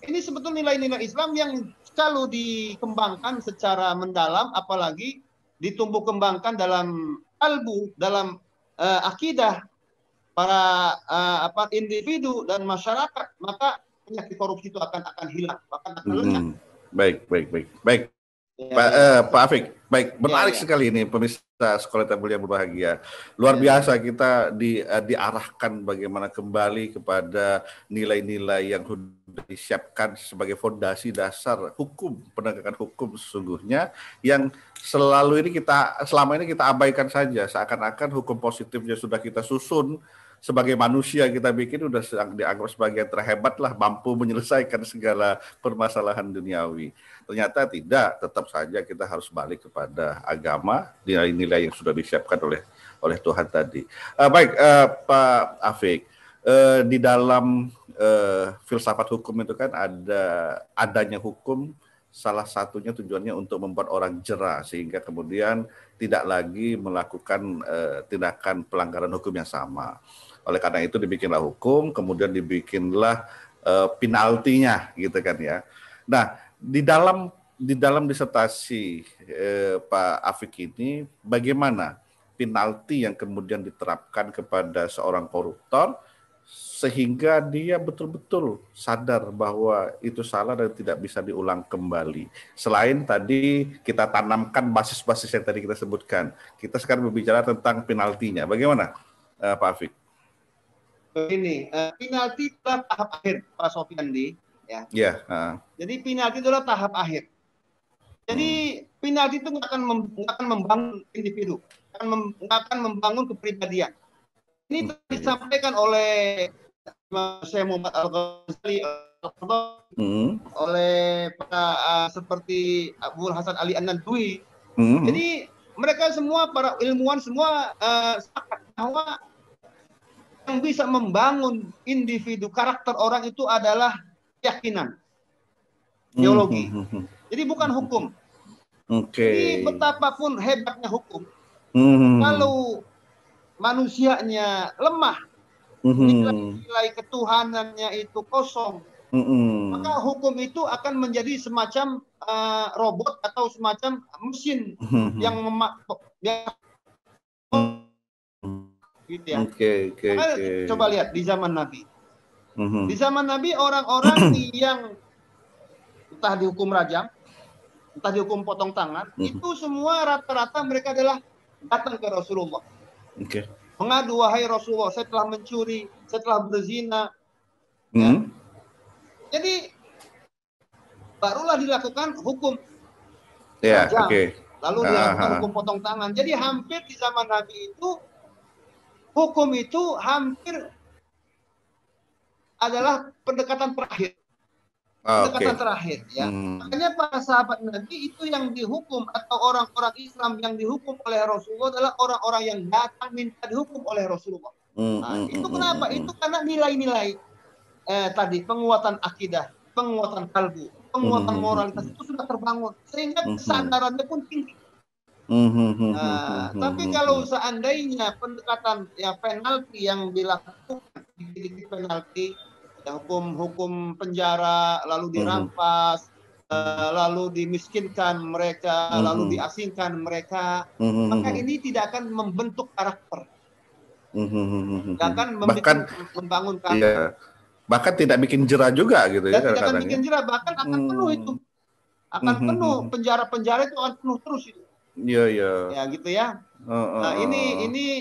Ini sebetulnya nilai-nilai Islam yang kalau dikembangkan secara mendalam, apalagi ditumbuh kembangkan dalam kalbu, dalam akidah para individu dan masyarakat, maka penyakit korupsi itu akan hilang, bahkan akan lenyap. Baik. Pak Afik, baik, menarik sekali ini pemirsa Sekolah Tabligh yang berbahagia. Luar biasa kita diarahkan bagaimana kembali kepada nilai-nilai yang sudah disiapkan sebagai fondasi dasar hukum, penegakan hukum sesungguhnya, yang selama ini kita abaikan saja, seakan-akan hukum positifnya sudah kita susun. Sebagai manusia kita bikin udah dianggap sebagai yang terhebat lah, mampu menyelesaikan segala permasalahan duniawi. Ternyata tidak, tetap saja kita harus balik kepada agama, nilai-nilai yang sudah disiapkan oleh Tuhan tadi. Pak Afik, di dalam filsafat hukum itu kan adanya hukum, salah satunya tujuannya untuk membuat orang jera sehingga kemudian tidak lagi melakukan tindakan pelanggaran hukum yang sama. Oleh karena itu dibikinlah hukum, kemudian dibikinlah penaltinya, gitu kan ya. Nah, di dalam disertasi Pak Afik ini, bagaimana penalti yang kemudian diterapkan kepada seorang koruptor sehingga dia betul-betul sadar bahwa itu salah dan tidak bisa diulang kembali. Selain tadi kita tanamkan basis-basis yang tadi kita sebutkan, kita sekarang berbicara tentang penaltinya. Bagaimana, Pak Afik? Ini penalti adalah tahap akhir, Pak Sofyandi, ya. Jadi penalti adalah tahap akhir. Jadi penalti itu nggak akan membangun individu, nggak akan membangun kepribadian. Ini disampaikan oleh Syekh Muhammad Al-Ghazali, oleh seperti Abul Hasan Ali An-Nadwi. Jadi mereka semua, para ilmuwan semua sepakat bahwa yang bisa membangun individu, karakter orang itu adalah keyakinan, teologi. Jadi bukan hukum. Jadi betapapun hebatnya hukum, kalau manusianya lemah, nilai ketuhanannya itu kosong, maka hukum itu akan menjadi semacam robot atau semacam mesin yang gitu ya. Coba lihat di zaman Nabi. Di zaman Nabi orang-orang yang entah dihukum rajam, entah dihukum potong tangan, itu semua rata-rata mereka adalah datang ke Rasulullah. Mengadu, wahai Rasulullah, saya telah mencuri, saya telah berzina. Ya. Jadi barulah dilakukan hukum. Ya, rajam, oke. lalu dilakukan hukum potong tangan. Jadi hampir di zaman Nabi itu hukum itu hampir adalah pendekatan terakhir. Pendekatan Oke. terakhir ya. Hmm. Makanya para sahabat Nabi itu yang dihukum atau orang-orang Islam yang dihukum oleh Rasulullah adalah orang-orang yang datang minta dihukum oleh Rasulullah. Nah, itu kenapa? Itu karena nilai-nilai tadi penguatan akidah, penguatan kalbu, penguatan moralitas itu sudah terbangun sehingga kesadarannya pun tinggi. Tapi kalau seandainya pendekatan ya penalti yang dilakukan di penalti ya, hukum penjara lalu dirampas lalu dimiskinkan mereka lalu diasingkan mereka maka ini tidak akan membentuk karakter tidak akan membangun karakter iya, bahkan tidak bikin jera juga gitu ya dan tidak akan bikin kadang-kadang jera bahkan akan penuh itu akan penuh penjara-penjara itu akan penuh terus itu iya ya gitu ya. Nah,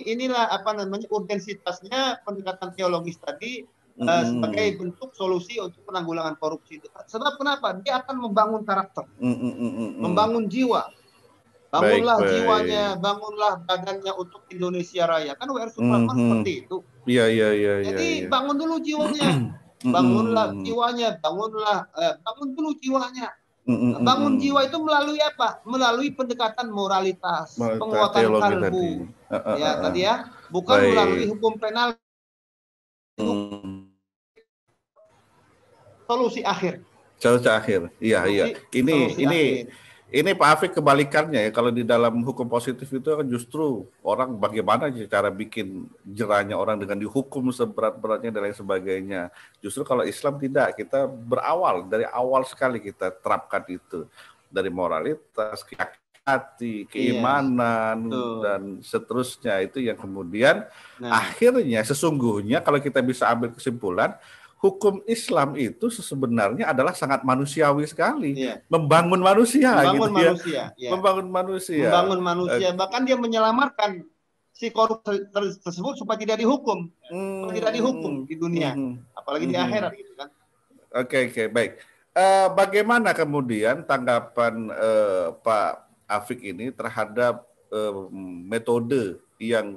inilah apa namanya urgensitasnya pendekatan teologis tadi sebagai bentuk solusi untuk penanggulangan korupsi itu. Sebab kenapa? Dia akan membangun karakter, membangun jiwa. Bangunlah jiwanya, bangunlah badannya untuk Indonesia Raya. Kan WR Supratman seperti itu. Iya. Jadi bangun dulu jiwanya, bangunlah jiwanya, bangun dulu jiwanya. Bangun jiwa itu melalui apa? Melalui pendekatan moralitas, penguatan kalbu. Ya, tadi ya, bukan melalui hukum penal. Solusi akhir. Solusi akhir. Iya. Ini Pak Afik kebalikannya ya. Kalau di dalam hukum positif itu kan justru orang bagaimana cara bikin jerahnya orang dengan dihukum seberat-beratnya dan lain sebagainya. Justru kalau Islam tidak, kita dari awal sekali kita terapkan itu. Dari moralitas, hati, keimanan, dan seterusnya. Itu yang kemudian akhirnya sesungguhnya kalau kita bisa ambil kesimpulan, hukum Islam itu sebenarnya adalah sangat manusiawi sekali, membangun manusia, membangun manusia. Bahkan dia menyelamatkan si koruptor tersebut supaya tidak dihukum, di dunia, apalagi di akhirat, gitu kan? Oke, baik. Bagaimana kemudian tanggapan Pak Afik ini terhadap metode yang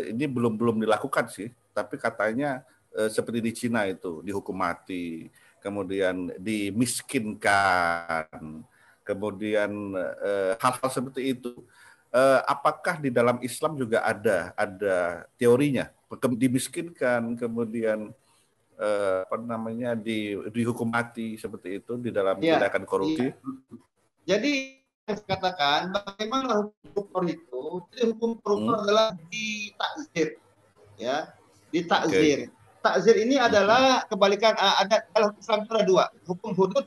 ini belum dilakukan sih, tapi katanya seperti di Cina itu dihukum mati, kemudian dimiskinkan, kemudian hal-hal seperti itu. Apakah di dalam Islam juga ada teorinya dimiskinkan, kemudian dihukum mati seperti itu di dalam tindakan korupsi? Jadi yang saya katakan bagaimana hukum koruptor itu? Jadi hukum koruptor adalah ditakzir, ya, ditakzir. Takzir ini adalah kebalikan ada dalam Islam itu ada dua, hukum hudud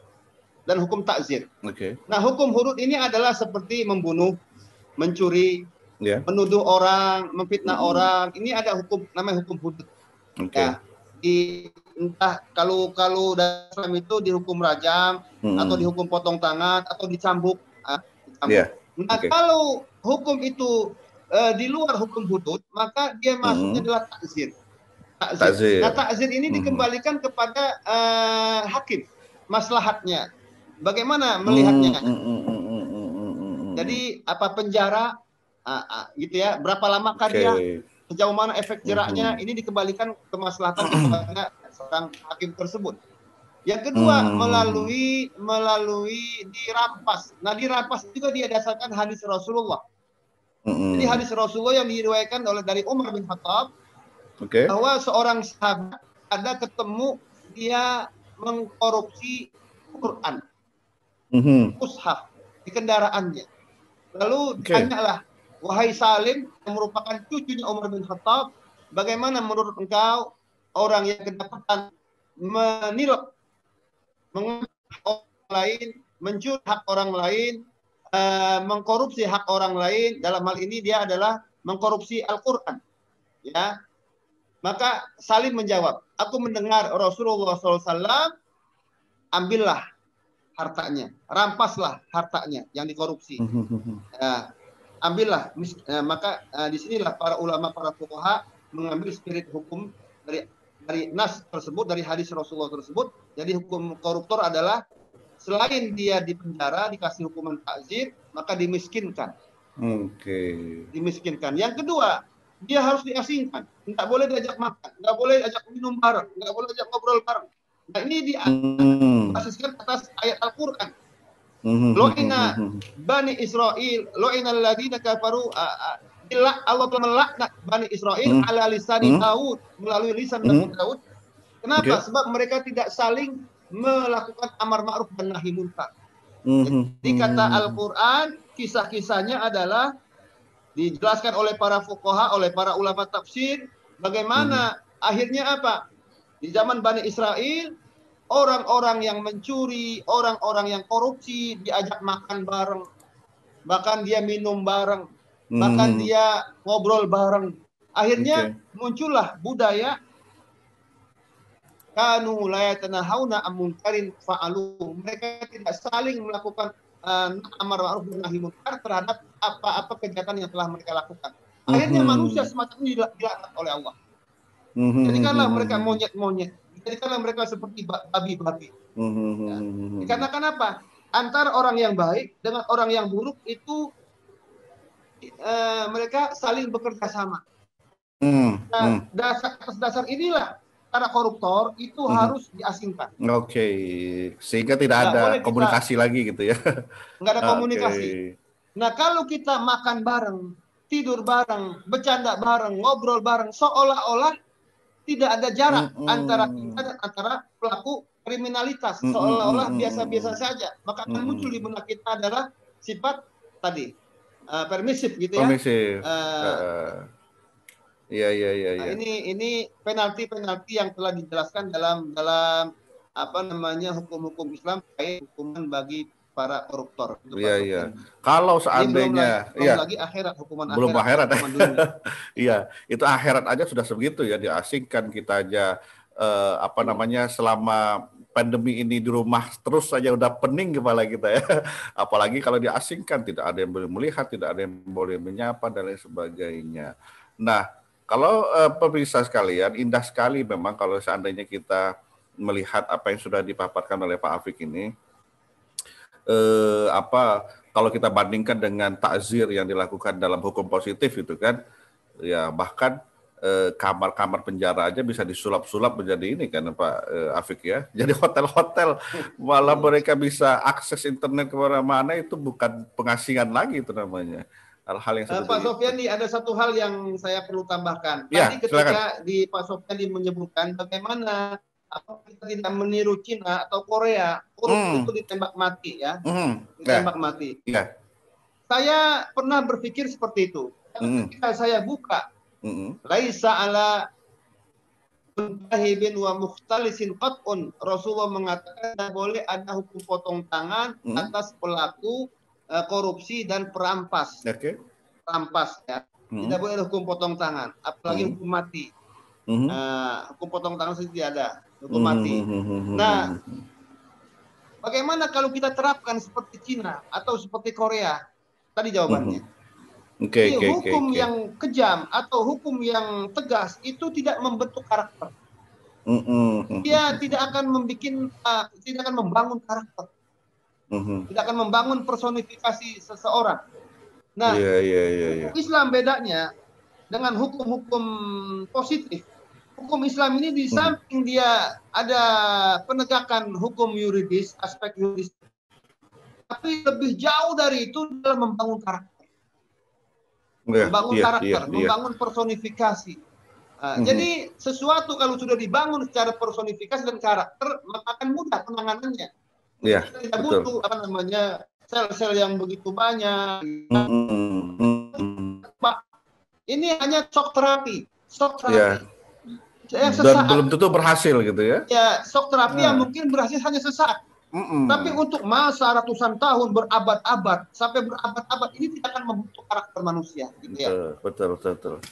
dan hukum takzir. Nah, hukum hudud ini adalah seperti membunuh, mencuri, menuduh orang, memfitnah orang. Ini ada hukum namanya hukum hudud. Ya, entah kalau dalam Islam itu dihukum rajam atau dihukum potong tangan atau dicambuk. Nah, kalau hukum itu di luar hukum hudud, maka dia masuknya adalah takzir. Nah, takzir ini dikembalikan kepada hakim, maslahatnya. Bagaimana melihatnya? Jadi apa penjara, gitu ya? Berapa lama dia? Sejauh mana efek jeraknya? Ini dikembalikan kemaslahatan kepada seorang hakim tersebut. Yang kedua melalui dirampas. Nah, dirampas juga dia dasarkan hadis Rasulullah. Jadi hadis Rasulullah yang diriwayatkan dari Umar bin Khattab. Bahwa seorang sahabat ada ketemu dia mengkorupsi Quran, mushaf di kendaraannya. Lalu tanyalah, wahai Salim yang merupakan cucunya Umar bin Khattab, bagaimana menurut engkau orang yang kedapatan menilap, mengambil orang lain, mencuri hak orang lain, mengkorupsi hak orang lain, dalam hal ini dia adalah mengkorupsi Al-Quran, ya. Maka Salim menjawab, aku mendengar Rasulullah SAW, ambillah hartanya, rampaslah hartanya yang dikorupsi. Ambillah. Maka disinilah para ulama, para fuqaha mengambil spirit hukum dari nas tersebut, dari hadis Rasulullah tersebut. Jadi hukum koruptor adalah selain dia di penjara dikasih hukuman takzir, maka dimiskinkan. Oke. Dimiskinkan. Yang kedua, dia harus diasingkan. Nggak boleh diajak makan, nggak boleh diajak minum bareng, nggak boleh diajak ngobrol bareng. Nah ini diasiskan atas ayat Al-Quran. Lo'ina Bani Israel, lo'ina alladhina kafaru, Allah telah melaknat Bani Israel ala lisani Daud, melalui lisan Nabi Daud. Kenapa? Sebab mereka tidak saling melakukan amar ma'ruf dan nahi munkar. Jadi kata Al-Quran, kisah-kisahnya adalah dijelaskan oleh para fuqaha, oleh para ulama tafsir, bagaimana akhirnya apa? Di zaman Bani Israel, orang-orang yang mencuri, orang-orang yang korupsi diajak makan bareng, bahkan dia minum bareng, bahkan dia ngobrol bareng. Akhirnya muncullah budaya kanu la yatanahawna an munkarin fa'alu. Mereka tidak saling melakukan amar ma'ruf dan nahi munkar terhadap apa-apa kejahatan yang telah mereka lakukan. Akhirnya manusia semacam ini dilaknat oleh Allah. Jadikanlah mereka monyet-monyet, jadikanlah mereka seperti babi-babi. Ya. Dikarenakan apa? Antara orang yang baik dengan orang yang buruk itu mereka saling bekerja sama. Atas dasar inilah para koruptor itu harus diasingkan. Oke, sehingga tidak ada komunikasi lagi gitu ya. Nggak ada komunikasi. Nah kalau kita makan bareng, tidur bareng, bercanda bareng, ngobrol bareng, seolah-olah tidak ada jarak antara kita dan antara pelaku kriminalitas, seolah-olah biasa-biasa saja. Maka akan muncul di benak kita adalah sifat tadi permisif gitu ya. Permisif. Iya. Nah, ini penalti yang telah dijelaskan dalam apa namanya hukum-hukum Islam terkait hukuman bagi para koruptor. Iya. Kalau seandainya belum lagi akhirat, belum akhirat. Hukuman dunia. Iya, itu akhirat aja sudah segitu ya, diasingkan kita aja apa namanya selama pandemi ini di rumah terus saja udah pening kepala kita ya. Apalagi kalau diasingkan, tidak ada yang boleh melihat, tidak ada yang boleh menyapa dan lain sebagainya. Nah, kalau pemirsa sekalian, indah sekali memang kalau seandainya kita melihat apa yang sudah dipaparkan oleh Pak Afiq ini. Kalau kita bandingkan dengan takzir yang dilakukan dalam hukum positif itu kan, ya bahkan kamar-kamar penjara aja bisa disulap-sulap menjadi ini kan Pak Afiq ya. Jadi hotel-hotel malah mereka bisa akses internet kemana-mana, itu bukan pengasingan lagi itu namanya. Hal-hal yang seperti Pak Sofyandi, ada satu hal yang saya perlu tambahkan. Ya, tadi ketika Pak Sofyandi menyebutkan bagaimana kita tidak meniru Cina atau Korea, korupsi itu ditembak mati ya, ditembak mati. Ya. Saya pernah berpikir seperti itu. Ketika saya buka, laisa ala muntahibin wa mukhtalisin qat'un, Rasulullah mengatakan tidak boleh ada hukum potong tangan atas pelaku korupsi dan perampas. Perampas ya. Tidak boleh ada hukum potong tangan, apalagi hukum mati. Hukum potong tangan saja tidak ada, hukum mati. Nah, bagaimana kalau kita terapkan seperti Cina atau seperti Korea? Tadi jawabannya. Hukum yang kejam atau hukum yang tegas itu tidak membentuk karakter. Dia tidak akan tidak akan membangun karakter. Tidak akan membangun personifikasi seseorang. Nah, Islam bedanya dengan hukum-hukum positif. Hukum Islam ini di samping dia ada penegakan hukum yuridis, aspek yuridis, tapi lebih jauh dari itu dalam membangun karakter. Membangun personifikasi. Jadi sesuatu kalau sudah dibangun secara personifikasi dan karakter, maka akan mudah penanganannya. Kita tidak butuh sel-sel yang begitu banyak. Ini hanya shock terapi. Dan belum tentu berhasil gitu ya. Ya, shock terapi yang mungkin berhasil hanya sesaat. Tapi untuk masa ratusan tahun, berabad-abad, sampai berabad-abad, ini tidak akan membentuk karakter manusia. Gitu ya. Betul.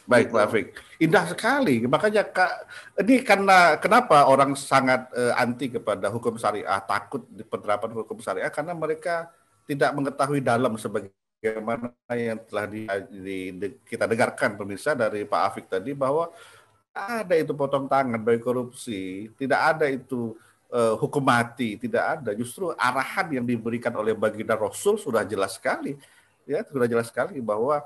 Baik, Pak Afiq. Indah sekali. Makanya ini kenapa orang sangat anti kepada hukum syariah, takut di penerapan hukum syariah, karena mereka tidak mengetahui dalam sebagaimana yang telah kita dengarkan pemirsa dari Pak Afiq tadi, bahwa ada itu potong tangan bagi korupsi, tidak ada itu hukum mati, tidak ada. Justru arahan yang diberikan oleh baginda Rasul sudah jelas sekali, ya sudah jelas sekali bahwa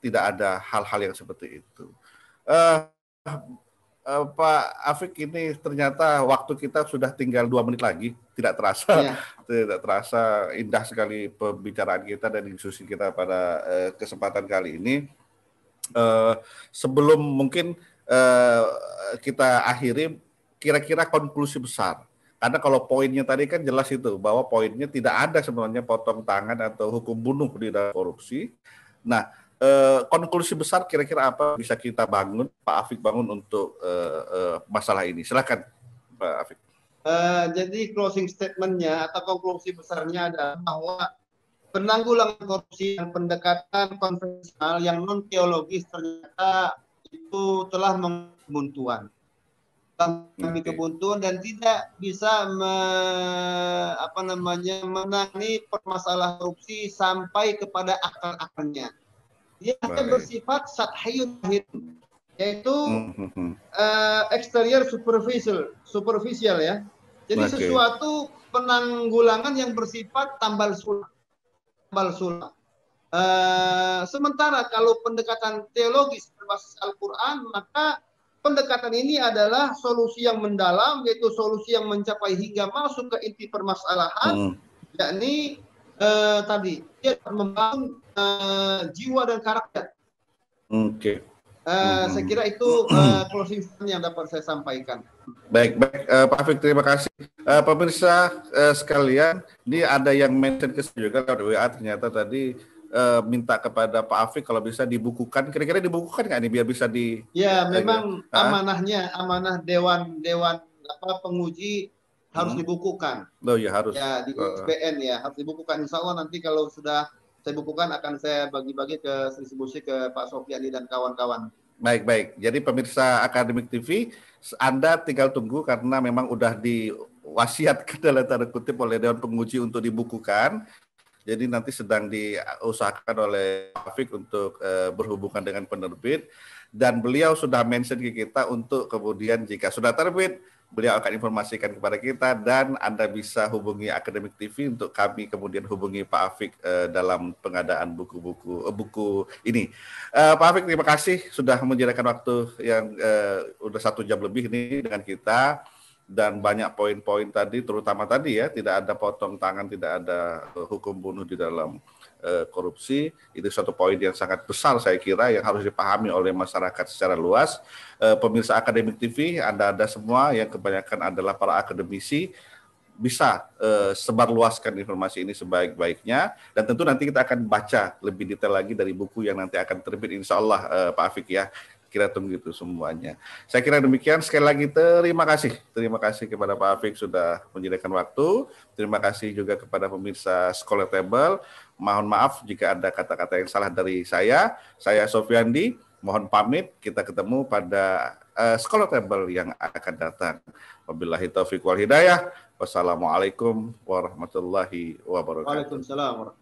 tidak ada hal-hal yang seperti itu. Pak Afik, ini ternyata waktu kita sudah tinggal 2 menit lagi, tidak terasa, tidak terasa indah sekali pembicaraan kita dan diskusi kita pada kesempatan kali ini. Sebelum mungkin kita akhiri, kira-kira konklusi besar. Karena kalau poinnya tadi kan jelas itu, bahwa poinnya tidak ada sebenarnya potong tangan atau hukum bunuh di dalam korupsi. Nah, konklusi besar kira-kira apa bisa kita bangun, Pak Afik bangun untuk masalah ini? Silakan, Pak Afik. Jadi closing statement-nya atau konklusi besarnya adalah bahwa penanggulangan korupsi dan pendekatan konvensional yang non teologis ternyata itu telah kebuntuan dan tidak bisa menangani permasalahan korupsi sampai kepada akar-akarnya. Dia akan bersifat sathiyun, yaitu exterior superficial ya. Jadi sesuatu penanggulangan yang bersifat tambal sulam. Sementara kalau pendekatan teologis berbasis Al-Quran, maka pendekatan ini adalah solusi yang mendalam, yaitu solusi yang mencapai hingga masuk ke inti permasalahan, yakni tadi dia membangun jiwa dan karakter. Saya kira itu closing yang dapat saya sampaikan. Baik, Pak Afik, terima kasih. Pemirsa sekalian, ini ada yang mention ke saya juga lewat WA, ternyata tadi minta kepada Pak Afik kalau bisa dibukukan. Kira-kira dibukukan nggak nih biar bisa di? Ya, memang amanah dewan penguji harus dibukukan. Oh ya, harus. Ya, di ISBN ya harus dibukukan. Insya Allah nanti kalau sudah saya bukukan akan saya bagi-bagi ke distribusi ke Pak Sofiani dan kawan-kawan. Baik. Jadi pemirsa Akademik TV, Anda tinggal tunggu karena memang udah diwasiatkan dalam tanda kutip oleh Dewan Penguji untuk dibukukan. Jadi nanti sedang diusahakan oleh Pak Afik untuk berhubungan dengan penerbit, dan beliau sudah mention ke kita untuk kemudian jika sudah terbit, beliau akan informasikan kepada kita dan Anda bisa hubungi Akademik TV untuk kami kemudian hubungi Pak Afik dalam pengadaan buku ini. Pak Afik, terima kasih sudah menyediakan waktu yang udah 1 jam lebih ini dengan kita, dan banyak poin-poin tadi, terutama tadi ya, tidak ada potong tangan, tidak ada hukum bunuh di dalam korupsi. Itu suatu poin yang sangat besar saya kira yang harus dipahami oleh masyarakat secara luas. Pemirsa Akademik TV, Anda semua yang kebanyakan adalah para akademisi, bisa sebarluaskan informasi ini sebaik-baiknya, dan tentu nanti kita akan baca lebih detail lagi dari buku yang nanti akan terbit insya Allah, Pak Afik ya. Kira tunggu itu semuanya. Saya kira demikian. Sekali lagi terima kasih kepada Pak Afik sudah menyediakan waktu. Terima kasih juga kepada pemirsa Scholar Table. Mohon maaf jika ada kata-kata yang salah dari saya. Saya Sofiandi, mohon pamit. Kita ketemu pada Scholar Table yang akan datang. Wabillahi taufiq wal hidayah. Wassalamualaikum warahmatullahi wabarakatuh. Waalaikumsalam.